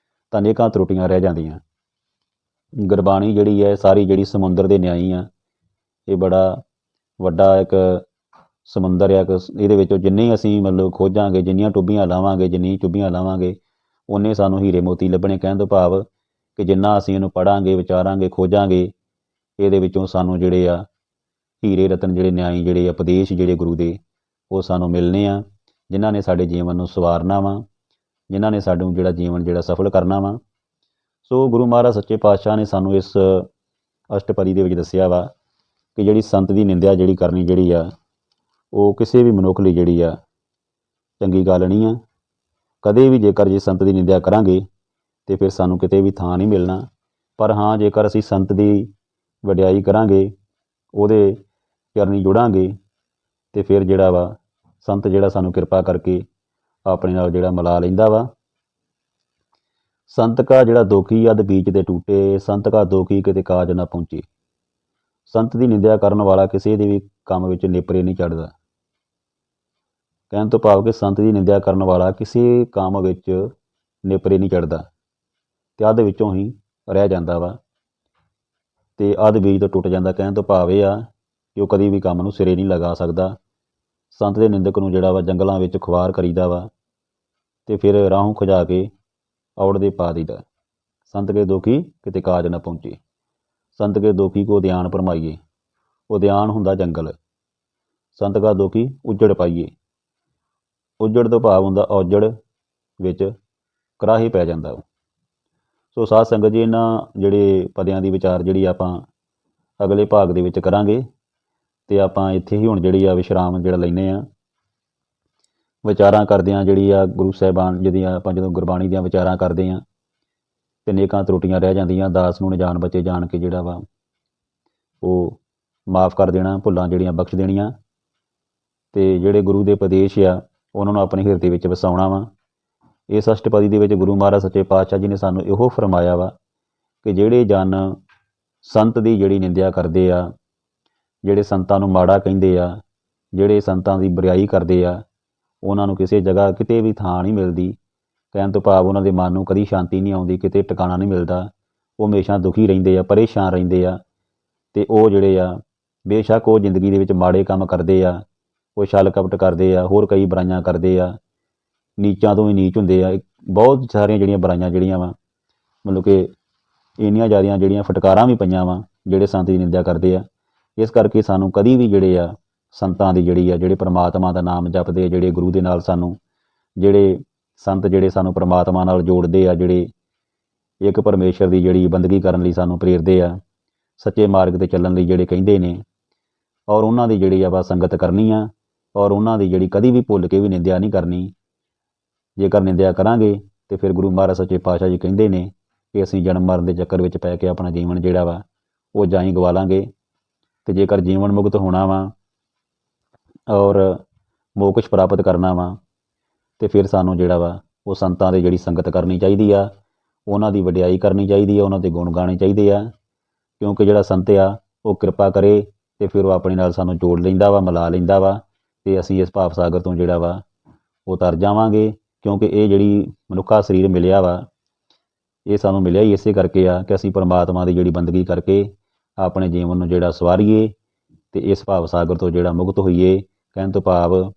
ਤਾਂ ਅਨੇਕਾਂ ਤਰੁੱਟੀਆਂ ਰਹਿ ਜਾਂਦੀਆਂ। ਗੁਰਬਾਣੀ ਜਿਹੜੀ ਹੈ ਸਾਰੀ ਜਿਹੜੀ ਸਮੁੰਦਰ ਦੇ ਨਿਆਈ ਆ, ਇਹ ਬੜਾ ਵੱਡਾ ਇੱਕ ਸਮੁੰਦਰ ਆ। ਇਹਦੇ ਵਿੱਚੋਂ ਜਿੰਨੇ ਅਸੀਂ ਮਤਲਬ ਖੋਜਾਂਗੇ, ਜਿੰਨੀਆਂ ਟੁੱਬੀਆਂ ਲਾਵਾਂਗੇ, ਜਿੰਨੀ ਚੁੱਭੀਆਂ ਲਾਵਾਂਗੇ, ਉਨੇ ਸਾਨੂੰ ਹੀਰੇ ਮੋਤੀ ਲੱਭਣੇ। ਕਹਿਣ ਤੋਂ ਭਾਵ ਕਿ ਜਿੰਨਾ ਅਸੀਂ ਇਹਨੂੰ ਪੜ੍ਹਾਂਗੇ, ਵਿਚਾਰਾਂਗੇ, ਖੋਜਾਂਗੇ, ਇਹਦੇ ਵਿੱਚੋਂ ਸਾਨੂੰ ਜਿਹੜੇ ਆ ਹੀਰੇ ਰਤਨ, ਜਿਹੜੇ ਨਿਆਈ, ਜਿਹੜੇ ਉਪਦੇਸ਼ ਜਿਹੜੇ ਗੁਰੂ ਦੇ, ਉਹ ਸਾਨੂੰ ਮਿਲਣੇ ਆ, ਜਿਨ੍ਹਾਂ ਨੇ ਸਾਡੇ ਜੀਵਨ ਨੂੰ ਸਵਾਰਨਾ ਵਾ, ਜਿਨ੍ਹਾਂ ਨੇ ਸਾਨੂੰ ਜਿਹੜਾ ਜੀਵਨ ਜਿਹੜਾ ਸਫਲ ਕਰਨਾ ਵਾ। ਸੋ ਗੁਰੂ ਮਹਾਰਾਜ ਸੱਚੇ ਪਾਤਸ਼ਾਹ ਨੇ ਸਾਨੂੰ ਇਸ ਅਸ਼ਟਪਦੀ ਦੇ ਵਿੱਚ ਦੱਸਿਆ ਵਾ ਕਿ ਜਿਹੜੀ ਸੰਤ ਦੀ ਨਿੰਦਿਆ ਜਿਹੜੀ ਕਰਨੀ ਜਿਹੜੀ ਆ, ਉਹ ਕਿਸੇ ਵੀ ਮਨੁੱਖ ਲਈ ਜਿਹੜੀ ਆ ਚੰਗੀ ਗੱਲ ਨਹੀਂ ਆ। ਕਦੇ ਵੀ ਜੇਕਰ ਜੇ ਸੰਤ ਦੀ ਨਿੰਦਿਆ ਕਰਾਂਗੇ ਤੇ ਫਿਰ ਸਾਨੂੰ ਕਿਤੇ ਵੀ ਥਾਂ ਨਹੀਂ ਮਿਲਣਾ। ਪਰ ਹਾਂ, ਜੇਕਰ ਅਸੀਂ ਸੰਤ ਦੀ ਵਡਿਆਈ ਕਰਾਂਗੇ, ਉਹਦੇ ਚਰਨੀ ਜੁੜਾਂਗੇ, ਤੇ ਫਿਰ ਜਿਹੜਾ ਵਾ ਸੰਤ ਜਿਹੜਾ ਸਾਨੂੰ ਕਿਰਪਾ ਕਰਕੇ ਆਪਣੇ ਨਾਲ ਜਿਹੜਾ ਮਿਲਾ ਲੈਂਦਾ ਵਾ। ਸੰਤ ਕਾ ਜਿਹੜਾ ਦੋਖੀ ਅਧ ਬੀਚ ਦੇ ਟੂਟੇ, ਸੰਤ ਕਾ ਦੋਖੀ ਕਿਤੇ ਕਾਜ ਨਾ ਪਹੁੰਚੇ। ਸੰਤ ਦੀ ਨਿੰਦਿਆ ਕਰਨ ਵਾਲਾ ਕਿਸੇ ਦੇ ਵੀ ਕੰਮ ਵਿੱਚ ਨੇਪਰੇ ਨਹੀਂ ਚੜ੍ਹਦਾ। ਕਹਿਣ ਤੋਂ ਭਾਵ ਕਿ ਸੰਤ ਦੀ ਨਿੰਦਿਆ ਕਰਨ ਵਾਲਾ ਕਿਸੇ ਕੰਮ ਵਿੱਚ ਨੇਪਰੇ ਨਹੀਂ ਚੜ੍ਹਦਾ, ਤੇ ਅੱਧ ਵਿੱਚੋਂ ਹੀ ਰਹਿ ਜਾਂਦਾ ਵਾ, ਤੇ ਅੱਧ ਬੀਜ ਤੋਂ ਟੁੱਟ ਜਾਂਦਾ। ਕਹਿਣ ਤੋਂ ਭਾਵ ਇਹ ਆ ਕਿ ਉਹ ਕਦੀ ਵੀ ਕੰਮ ਨੂੰ ਸਿਰੇ ਨਹੀਂ ਲਗਾ ਸਕਦਾ। ਸੰਤ ਦੇ ਨਿੰਦਕ ਨੂੰ ਜਿਹੜਾ ਵਾ ਜੰਗਲਾਂ ਵਿੱਚ ਖੁਆਰ ਕਰੀਦਾ ਵਾ, ਤੇ ਫਿਰ ਰਾਹੋਂ ਖੁਜਾ ਕੇ ਔੜ ਦੇ ਪਾ ਦਈਦਾ। ਸੰਤ ਕੇ ਦੋਖੀ ਕਿਤੇ ਕਾਜ ਨਾ ਪਹੁੰਚੇ, ਸੰਤ ਕੇ ਦੋਖੀ ਕੋ ਉਦਿਆਨ ਭਰਮਾਈਏ। ਉਦਿਆਨ ਹੁੰਦਾ ਜੰਗਲ, ਸੰਤ ਕਾ ਦੋਖੀ ਉੱਜੜ ਪਾਈਏ। ਉੱਜੜ ਤੋਂ ਭਾਵ ਹੁੰਦਾ ਔਜੜ ਵਿੱਚ ਕਰਾਹੀ ਪੈ ਜਾਂਦਾ। ਸੋ ਸਾਧ ਸੰਗਤ ਜੀ, ਇਹਨਾਂ ਜਿਹੜੇ ਪਦਿਆਂ ਦੀ ਵਿਚਾਰ ਜਿਹੜੀ ਆਪਾਂ ਅਗਲੇ ਭਾਗ ਦੇ ਵਿੱਚ ਕਰਾਂਗੇ, ਤੇ ਆਪਾਂ ਇੱਥੇ ਹੀ ਹੁਣ ਜਿਹੜੀ ਆ ਵਿਸ਼ਰਾਮ ਜਿਹੜਾ ਲੈਂਦੇ ਹਾਂ। ਵਿਚਾਰਾਂ ਕਰਦਿਆਂ ਜਿਹੜੀ ਆ ਗੁਰੂ ਸਾਹਿਬਾਨ ਜਿਹਦੀਆਂ ਆਪਾਂ ਜਦੋਂ ਗੁਰਬਾਣੀ ਦੀਆਂ ਵਿਚਾਰਾਂ ਕਰਦੇ ਹਾਂ ਤੇ ਨੇਕਾਂ ਤਰੁੱਟੀਆਂ ਰਹਿ ਜਾਂਦੀਆਂ, ਦਾਸ ਨੂੰ ਅਣਜਾਣ ਬੱਚੇ ਜਾਣ ਕੇ ਜਿਹੜਾ ਵਾ ਉਹ ਮਾਫ਼ ਕਰ ਦੇਣਾ, ਭੁੱਲਾਂ ਜਿਹੜੀਆਂ ਬਖਸ਼ ਦੇਣੀਆਂ, ਤੇ ਜਿਹੜੇ ਗੁਰੂ ਦੇ ਉਪਦੇਸ਼ ਆ ਉਹਨਾਂ ਨੂੰ ਆਪਣੇ ਹਿਰਦੇ ਵਿੱਚ ਵਸਾਉਣਾ ਵਾ। ਇਸ ਅਸ਼ਟਪਦੀ ਦੇ ਵਿੱਚ ਗੁਰੂ ਮਹਾਰਾਜ ਸੱਚੇ ਪਾਤਸ਼ਾਹ ਜੀ ਨੇ ਸਾਨੂੰ ਇਹੋ ਫਰਮਾਇਆ ਵਾ ਕਿ ਜਿਹੜੇ ਜਨ ਸੰਤ ਦੀ ਜਿਹੜੀ ਨਿੰਦਿਆ ਕਰਦੇ ਆ, ਜਿਹੜੇ ਸੰਤਾਂ ਨੂੰ ਮਾੜਾ ਕਹਿੰਦੇ ਆ, ਜਿਹੜੇ ਸੰਤਾਂ ਦੀ ਬੁਰਾਈ ਕਰਦੇ ਆ, ਉਹਨਾਂ ਨੂੰ ਕਿਸੇ ਜਗ੍ਹਾ ਕਿਤੇ ਵੀ ਥਾਂ ਨਹੀਂ ਮਿਲਦੀ। ਕਹਿਣ ਤੋਂ ਭਾਵ ਉਹਨਾਂ ਦੇ ਮਨ ਨੂੰ ਕਦੀ ਸ਼ਾਂਤੀ ਨਹੀਂ ਆਉਂਦੀ, ਕਿਤੇ ਟਿਕਾਣਾ ਨਹੀਂ ਮਿਲਦਾ, ਉਹ ਹਮੇਸ਼ਾ ਦੁਖੀ ਰਹਿੰਦੇ ਆ, ਪਰੇਸ਼ਾਨ ਰਹਿੰਦੇ ਆ। ਅਤੇ ਉਹ ਜਿਹੜੇ ਆ ਬੇਸ਼ੱਕ ਉਹ ਜ਼ਿੰਦਗੀ ਦੇ ਵਿੱਚ ਮਾੜੇ ਕੰਮ ਕਰਦੇ ਆ, ਉਹ ਛਲ ਕਪਟ ਕਰਦੇ ਆ, ਹੋਰ ਕਈ ਬੁਰਾਈਆਂ ਕਰਦੇ ਆ, ਨੀਚਾਂ ਤੋਂ ਵੀ ਨੀਚ ਹੁੰਦੇ ਆ, ਬਹੁਤ ਸਾਰੀਆਂ ਜਿਹੜੀਆਂ ਬੁਰਾਈਆਂ ਜਿਹੜੀਆਂ ਵਾ, ਮਤਲਬ ਕਿ ਇੰਨੀਆਂ ਜ਼ਿਆਦੀਆਂ ਜਿਹੜੀਆਂ ਫਟਕਾਰਾਂ ਵੀ ਪਈਆਂ ਵਾ ਜਿਹੜੇ ਸੰਤ ਦੀ ਨਿੰਦਿਆ ਕਰਦੇ ਆ। ਇਸ ਕਰਕੇ ਸਾਨੂੰ ਕਦੀ ਵੀ ਜਿਹੜੇ ਆ ਸੰਤਾਂ ਦੀ ਜਿਹੜੀ ਆ, ਜਿਹੜੇ ਪ੍ਰਮਾਤਮਾ ਦਾ ਨਾਮ ਜਪਦੇ ਆ, ਜਿਹੜੇ ਗੁਰੂ ਦੇ ਨਾਲ ਸਾਨੂੰ ਜਿਹੜੇ ਸੰਤ ਜਿਹੜੇ ਸਾਨੂੰ ਪ੍ਰਮਾਤਮਾ ਨਾਲ ਜੋੜਦੇ ਆ, ਜਿਹੜੇ ਇੱਕ ਪਰਮੇਸ਼ਰ ਦੀ ਜਿਹੜੀ ਬੰਦਗੀ ਕਰਨ ਲਈ ਸਾਨੂੰ ਪ੍ਰੇਰਦੇ ਆ, ਸੱਚੇ ਮਾਰਗ 'ਤੇ ਚੱਲਣ ਲਈ ਜਿਹੜੇ ਕਹਿੰਦੇ ਨੇ, ਔਰ ਉਹਨਾਂ ਦੀ ਜਿਹੜੀ ਆਪਾਂ ਸੰਗਤ ਕਰਨੀ ਆ, ਔਰ ਉਹਨਾਂ ਦੀ ਜਿਹੜੀ ਕਦੀ ਵੀ ਭੁੱਲ ਕੇ ਵੀ ਨਿੰਦਿਆ ਨਹੀਂ ਕਰਨੀ। ਜੇਕਰ ਨਿੰਦਿਆ ਕਰਾਂਗੇ ਤਾਂ ਫਿਰ ਗੁਰੂ ਮਹਾਰਾਜ ਸੱਚੇ ਪਾਤਸ਼ਾਹ ਜੀ ਕਹਿੰਦੇ ਨੇ ਕਿ ਅਸੀਂ ਜਨਮ ਮਰਨ ਦੇ ਚੱਕਰ ਵਿੱਚ ਪੈ ਕੇ ਆਪਣਾ ਜੀਵਨ ਜਿਹੜਾ ਵਾ ਉਹ ਜਾਈ ਗਵਾ ਲਾਂਗੇ। ਅਤੇ ਜੇਕਰ ਜੀਵਨ ਮੁਕਤ ਹੋਣਾ ਵਾ ਔਰ ਮੋਕਸ਼ ਪ੍ਰਾਪਤ ਕਰਨਾ ਵਾ, ਅਤੇ ਫਿਰ ਸਾਨੂੰ ਜਿਹੜਾ ਵਾ ਉਹ ਸੰਤਾਂ ਦੀ ਜਿਹੜੀ ਸੰਗਤ ਕਰਨੀ ਚਾਹੀਦੀ ਆ, ਉਹਨਾਂ ਦੀ ਵਡਿਆਈ ਕਰਨੀ ਚਾਹੀਦੀ ਆ, ਉਹਨਾਂ ਦੇ ਗੁਣ ਗਾਉਣੇ ਚਾਹੀਦੇ ਆ। ਕਿਉਂਕਿ ਜਿਹੜਾ ਸੰਤ ਆ ਉਹ ਕਿਰਪਾ ਕਰੇ ਅਤੇ ਫਿਰ ਉਹ ਆਪਣੇ ਨਾਲ ਸਾਨੂੰ ਜੋੜ ਲੈਂਦਾ ਵਾ, ਮਿਲਾ ਲੈਂਦਾ ਵਾ, ਅਤੇ ਅਸੀਂ ਇਸ ਭਾਵ ਸਾਗਰ ਤੋਂ ਜਿਹੜਾ ਵਾ ਉਹ ਤਰ ਜਾਵਾਂਗੇ। ਕਿਉਂਕਿ ਇਹ ਜਿਹੜੀ ਮਨੁੱਖਾ ਸਰੀਰ ਮਿਲਿਆ ਵਾ, ਇਹ ਸਾਨੂੰ ਮਿਲਿਆ ਹੀ ਇਸੇ ਕਰਕੇ ਆ ਕਿ ਅਸੀਂ ਪਰਮਾਤਮਾ ਦੀ ਜਿਹੜੀ ਬੰਦਗੀ ਕਰਕੇ ਆਪਣੇ ਜੀਵਨ ਨੂੰ ਜਿਹੜਾ ਸਵਾਰੀਏ ਅਤੇ ਇਸ ਭਾਵ ਸਾਗਰ ਤੋਂ ਜਿਹੜਾ ਮੁਕਤ ਹੋਈਏ। ਕਹਿਣ ਤੋਂ ਭਾਵ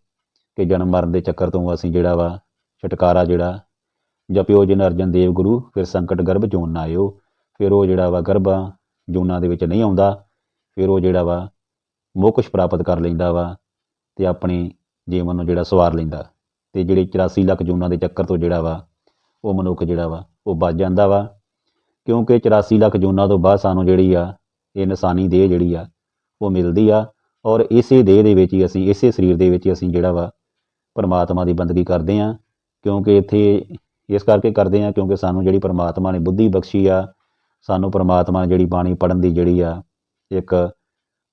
ਕਿ ਜਨਮ ਮਰਨ ਦੇ ਚੱਕਰ ਤੋਂ ਅਸੀਂ ਜਿਹੜਾ ਵਾ ਛੁਟਕਾਰਾ ਜਿਹੜਾ ਜਪਿਓ ਜਿਨ ਅਰਜਨ ਦੇਵ ਗੁਰੂ, ਫਿਰ ਸੰਕਟ ਗਰਭ ਜੂਨ ਨਾ ਆਇਓ। ਫਿਰ ਉਹ ਜਿਹੜਾ ਵਾ ਗਰਭਾਂ ਜੂਨਾਂ ਦੇ ਵਿੱਚ ਨਹੀਂ ਆਉਂਦਾ, ਫਿਰ ਉਹ ਜਿਹੜਾ ਵਾ ਮੋਕਸ਼ ਪ੍ਰਾਪਤ ਕਰ ਲੈਂਦਾ ਵਾ ਅਤੇ ਆਪਣੇ ਜੀਵਨ ਨੂੰ ਜਿਹੜਾ ਸਵਾਰ ਲੈਂਦਾ। ਅਤੇ ਜਿਹੜੇ 84 ਲੱਖ ਜੂਨਾਂ ਦੇ ਚੱਕਰ ਤੋਂ ਜਿਹੜਾ ਵਾ ਉਹ ਮਨੁੱਖ ਜਿਹੜਾ ਵਾ ਉਹ ਬਚ ਜਾਂਦਾ ਵਾ। ਕਿਉਂਕਿ 84 ਲੱਖ ਜੂਨਾਂ ਤੋਂ ਬਾਅਦ ਸਾਨੂੰ ਜਿਹੜੀ ਆ ਇਹ ਇਨਸਾਨੀ ਦੇਹ ਜਿਹੜੀ ਆ ਉਹ ਮਿਲਦੀ ਆ, ਔਰ ਇਸੇ ਦੇਹ ਦੇ ਵਿੱਚ ਹੀ ਅਸੀਂ, ਇਸੇ ਸਰੀਰ ਦੇ ਵਿੱਚ ਹੀ ਅਸੀਂ ਜਿਹੜਾ ਵਾ ਪਰਮਾਤਮਾ ਦੀ ਬੰਦਗੀ ਕਰਦੇ ਹਾਂ। ਕਿਉਂਕਿ ਇੱਥੇ ਇਸ ਕਰਕੇ ਕਰਦੇ ਹਾਂ ਕਿਉਂਕਿ ਸਾਨੂੰ ਜਿਹੜੀ ਪਰਮਾਤਮਾ ਨੇ ਬੁੱਧੀ ਬਖਸ਼ੀ ਆ, ਸਾਨੂੰ ਪਰਮਾਤਮਾ ਨੇ ਜਿਹੜੀ ਬਾਣੀ ਪੜ੍ਹਨ ਦੀ ਜਿਹੜੀ ਆ ਇੱਕ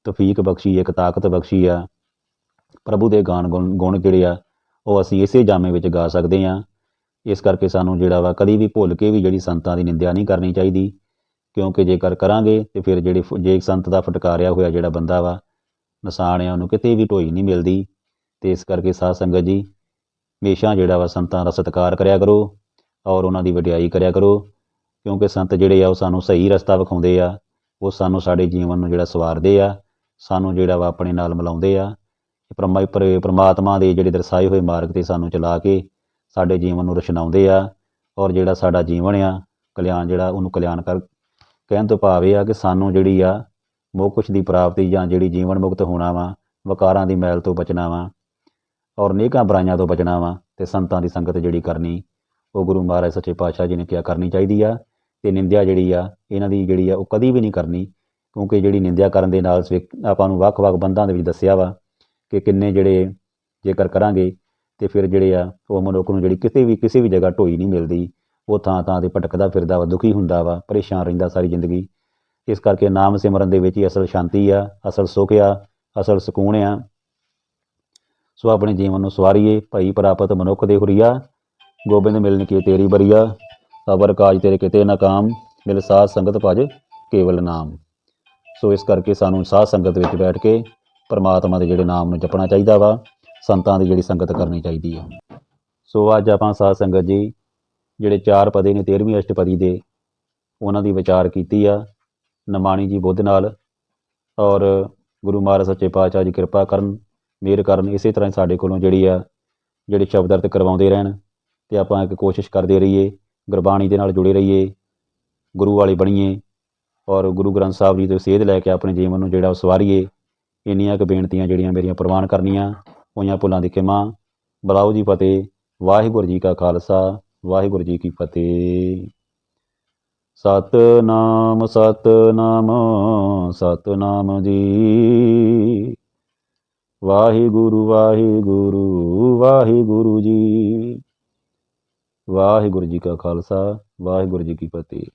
ਤੌਫੀਕ ਬਖਸ਼ੀ, ਇੱਕ ਤਾਕਤ ਬਖਸ਼ੀ ਆ। ਪ੍ਰਭੂ ਦੇ ਗੁਣ ਜਿਹੜੇ ਆ ਉਹ ਅਸੀਂ ਇਸੇ ਜਾਮੇ ਵਿੱਚ ਗਾ ਸਕਦੇ ਹਾਂ। ਇਸ ਕਰਕੇ ਸਾਨੂੰ ਜਿਹੜਾ ਵਾ ਕਦੀ ਵੀ ਭੁੱਲ ਕੇ ਵੀ ਜਿਹੜੀ ਸੰਤਾਂ ਦੀ ਨਿੰਦਿਆ ਨਹੀਂ ਕਰਨੀ ਚਾਹੀਦੀ। ਕਿਉਂਕਿ ਜੇਕਰ ਕਰਾਂਗੇ ਤਾਂ ਫਿਰ ਜੇ ਸੰਤ ਦਾ ਫਟਕਾਰਿਆ ਹੋਇਆ ਜਿਹੜਾ ਬੰਦਾ ਵਾ ਨਸਾਣ ਆ, ਉਹਨੂੰ ਕਿਤੇ ਵੀ ਢੋਈ ਨਹੀਂ ਮਿਲਦੀ। ਅਤੇ ਇਸ ਕਰਕੇ ਸਾਧ ਸੰਗਤ ਜੀ ਹਮੇਸ਼ਾ ਜਿਹੜਾ ਵਾ ਸੰਤਾਂ ਦਾ ਸਤਿਕਾਰ ਕਰਿਆ ਕਰੋ ਔਰ ਉਹਨਾਂ ਦੀ ਵਡਿਆਈ ਕਰਿਆ ਕਰੋ। ਕਿਉਂਕਿ ਸੰਤ ਜਿਹੜੇ ਆ ਉਹ ਸਾਨੂੰ ਸਹੀ ਰਸਤਾ ਵਿਖਾਉਂਦੇ ਆ, ਉਹ ਸਾਨੂੰ ਸਾਡੇ ਜੀਵਨ ਨੂੰ ਜਿਹੜਾ ਸਵਾਰਦੇ ਆ, ਸਾਨੂੰ ਜਿਹੜਾ ਵਾ ਆਪਣੇ ਨਾਲ ਮਿਲਾਉਂਦੇ ਆ। ਪਰਮਾਤਮਾ ਦੇ ਜਿਹੜੇ ਦਰਸਾਏ ਹੋਏ ਮਾਰਗ 'ਤੇ ਸਾਨੂੰ ਚਲਾ ਕੇ ਸਾਡੇ ਜੀਵਨ ਨੂੰ ਰਚਨਾਉਂਦੇ ਆ, ਔਰ ਜਿਹੜਾ ਸਾਡਾ ਜੀਵਨ ਆ ਕਲਿਆਣ ਜਿਹੜਾ ਉਹਨੂੰ ਕਲਿਆਣ ਕਹਿਣ ਤੋਂ ਭਾਵ ਇਹ ਆ ਕਿ ਸਾਨੂੰ ਜਿਹੜੀ ਆ ਮੋਕਸ਼ ਦੀ ਪ੍ਰਾਪਤੀ ਜਾਂ ਜਿਹੜੀ ਜੀਵਨ ਮੁਕਤ ਹੋਣਾ ਵਾ, ਵਿਕਾਰਾਂ ਦੀ ਮੈਲ ਤੋਂ ਬਚਣਾ ਵਾ ਔਰ ਨੇਕਾਂ ਬੁਰਾਈਆਂ ਤੋਂ ਬਚਣਾ ਵਾ, ਅਤੇ ਸੰਤਾਂ ਦੀ ਸੰਗਤ ਜਿਹੜੀ ਕਰਨੀ ਉਹ ਗੁਰੂ ਮਹਾਰਾਜ ਸੱਚੇ ਪਾਤਸ਼ਾਹ ਜੀ ਨੇ ਕਿਹਾ ਕਰਨੀ ਚਾਹੀਦੀ ਆ। ਅਤੇ ਨਿੰਦਿਆ ਜਿਹੜੀ ਆ ਇਹਨਾਂ ਦੀ ਜਿਹੜੀ ਆ ਉਹ ਕਦੀ ਵੀ ਨਹੀਂ ਕਰਨੀ। ਕਿਉਂਕਿ ਜਿਹੜੀ ਨਿੰਦਿਆ ਕਰਨ ਦੇ ਨਾਲ ਆਪਾਂ ਨੂੰ ਵੱਖ-ਵੱਖ ਬੰਧਾਂ ਦੇ ਵਿੱਚ ਦੱਸਿਆ ਵਾ ਕਿ ਕਿੰਨੇ ਜਿਹੜੇ ਜੇਕਰ ਕਰਾਂਗੇ ਅਤੇ ਫਿਰ ਜਿਹੜੇ ਆ ਉਹ ਮਨੁੱਖ ਨੂੰ ਜਿਹੜੀ ਕਿਸੇ ਵੀ ਜਗ੍ਹਾ ਢੋਈ ਨਹੀਂ ਮਿਲਦੀ, ਉਹ ਥਾਂ ਥਾਂ 'ਤੇ ਭਟਕਦਾ ਫਿਰਦਾ ਵਾ, ਦੁਖੀ ਹੁੰਦਾ ਵਾ, ਪਰੇਸ਼ਾਨ ਰਹਿੰਦਾ ਸਾਰੀ ਜ਼ਿੰਦਗੀ। ਇਸ ਕਰਕੇ ਨਾਮ ਸਿਮਰਨ ਦੇ ਵਿੱਚ ਹੀ ਅਸਲ ਸ਼ਾਂਤੀ ਆ, ਅਸਲ ਸੁੱਖ ਆ, ਅਸਲ ਸਕੂਨ ਆ। ਸੋ ਆਪਣੇ ਜੀਵਨ ਨੂੰ ਸਵਾਰੀਏ। ਭਾਈ ਪ੍ਰਾਪਤ ਮਨੁੱਖ ਦੇ ਹੁਰੀਆ, ਗੋਬਿੰਦ ਮਿਲਨ ਕੀ ਤੇਰੀ ਬਰੀਆ, ਅਵਰ ਕਾਜ ਤੇਰੇ ਕਿਤੇ ਨਾ ਕਾਮ, ਮਿਲ ਸਾਧ ਸੰਗਤ ਭਜ ਕੇਵਲ ਨਾਮ। ਸੋ ਇਸ ਕਰਕੇ ਸਾਨੂੰ ਸਾਧ ਸੰਗਤ ਵਿੱਚ ਬੈਠ ਕੇ ਪਰਮਾਤਮਾ ਦੇ ਜਿਹੜੇ ਨਾਮ ਨੂੰ ਜਪਣਾ ਚਾਹੀਦਾ ਵਾ, ਸੰਤਾਂ ਦੀ ਜਿਹੜੀ ਸੰਗਤ ਕਰਨੀ ਚਾਹੀਦੀ ਹੈ। ਸੋ ਅੱਜ ਆਪਾਂ ਸਾਧ ਸੰਗਤ ਜੀ ਜਿਹੜੇ 4 ਪਦੇ ਨੇ 13ਵੀਂ ਅਸ਼ਟਪਦੀ ਦੇ, ਉਹਨਾਂ ਦੀ ਵਿਚਾਰ ਕੀਤੀ ਆ ਨਿਮਾਣੀ ਜੀ ਬੁੱਧ ਨਾਲ। ਔਰ ਗੁਰੂ ਮਹਾਰਾਜ ਸੱਚੇ ਪਾਤਸ਼ਾਹ ਜੀ ਕਿਰਪਾ ਕਰਨ, ਮਿਹਰ ਕਰਨ, ਇਸੇ ਤਰ੍ਹਾਂ ਸਾਡੇ ਕੋਲੋਂ ਜਿਹੜੇ ਸ਼ਬਦ ਅਰਥ ਕਰਵਾਉਂਦੇ ਰਹਿਣ, ਅਤੇ ਆਪਾਂ ਇੱਕ ਕੋਸ਼ਿਸ਼ ਕਰਦੇ ਰਹੀਏ, ਗੁਰਬਾਣੀ ਦੇ ਨਾਲ ਜੁੜੇ ਰਹੀਏ, ਗੁਰੂ ਵਾਲੇ ਬਣੀਏ, ਔਰ ਗੁਰੂ ਗ੍ਰੰਥ ਸਾਹਿਬ ਜੀ ਤੋਂ ਸੇਧ ਲੈ ਕੇ ਆਪਣੇ ਜੀਵਨ ਨੂੰ ਜਿਹੜਾ ਉਹ ਸਵਾਰੀਏ। ਇੰਨੀਆਂ ਕੁ ਬੇਨਤੀਆਂ ਜਿਹੜੀਆਂ ਮੇਰੀਆਂ ਪ੍ਰਵਾਨ ਕਰਨੀਆਂ ਹੋਈਆਂ, ਭੁੱਲਾਂ ਦੀ ਖਿਮਾ। ਬੁਲਾਓ ਜੀ ਫਤਿਹ। ਵਾਹਿਗੁਰੂ ਜੀ ਕਾ ਖਾਲਸਾ, ਵਾਹਿਗੁਰੂ ਜੀ ਕੀ ਫਤਿਹ। ਸਤਿਨਾਮ ਸਤਿਨਾਮ ਸਤਿਨਾਮ ਜੀ, ਵਾਹਿਗੁਰੂ ਵਾਹਿਗੁਰੂ ਵਾਹਿਗੁਰੂ ਜੀ। ਵਾਹਿਗੁਰੂ ਜੀ ਕਾ ਖਾਲਸਾ, ਵਾਹਿਗੁਰੂ ਜੀ ਕੀ ਫਤਿਹ।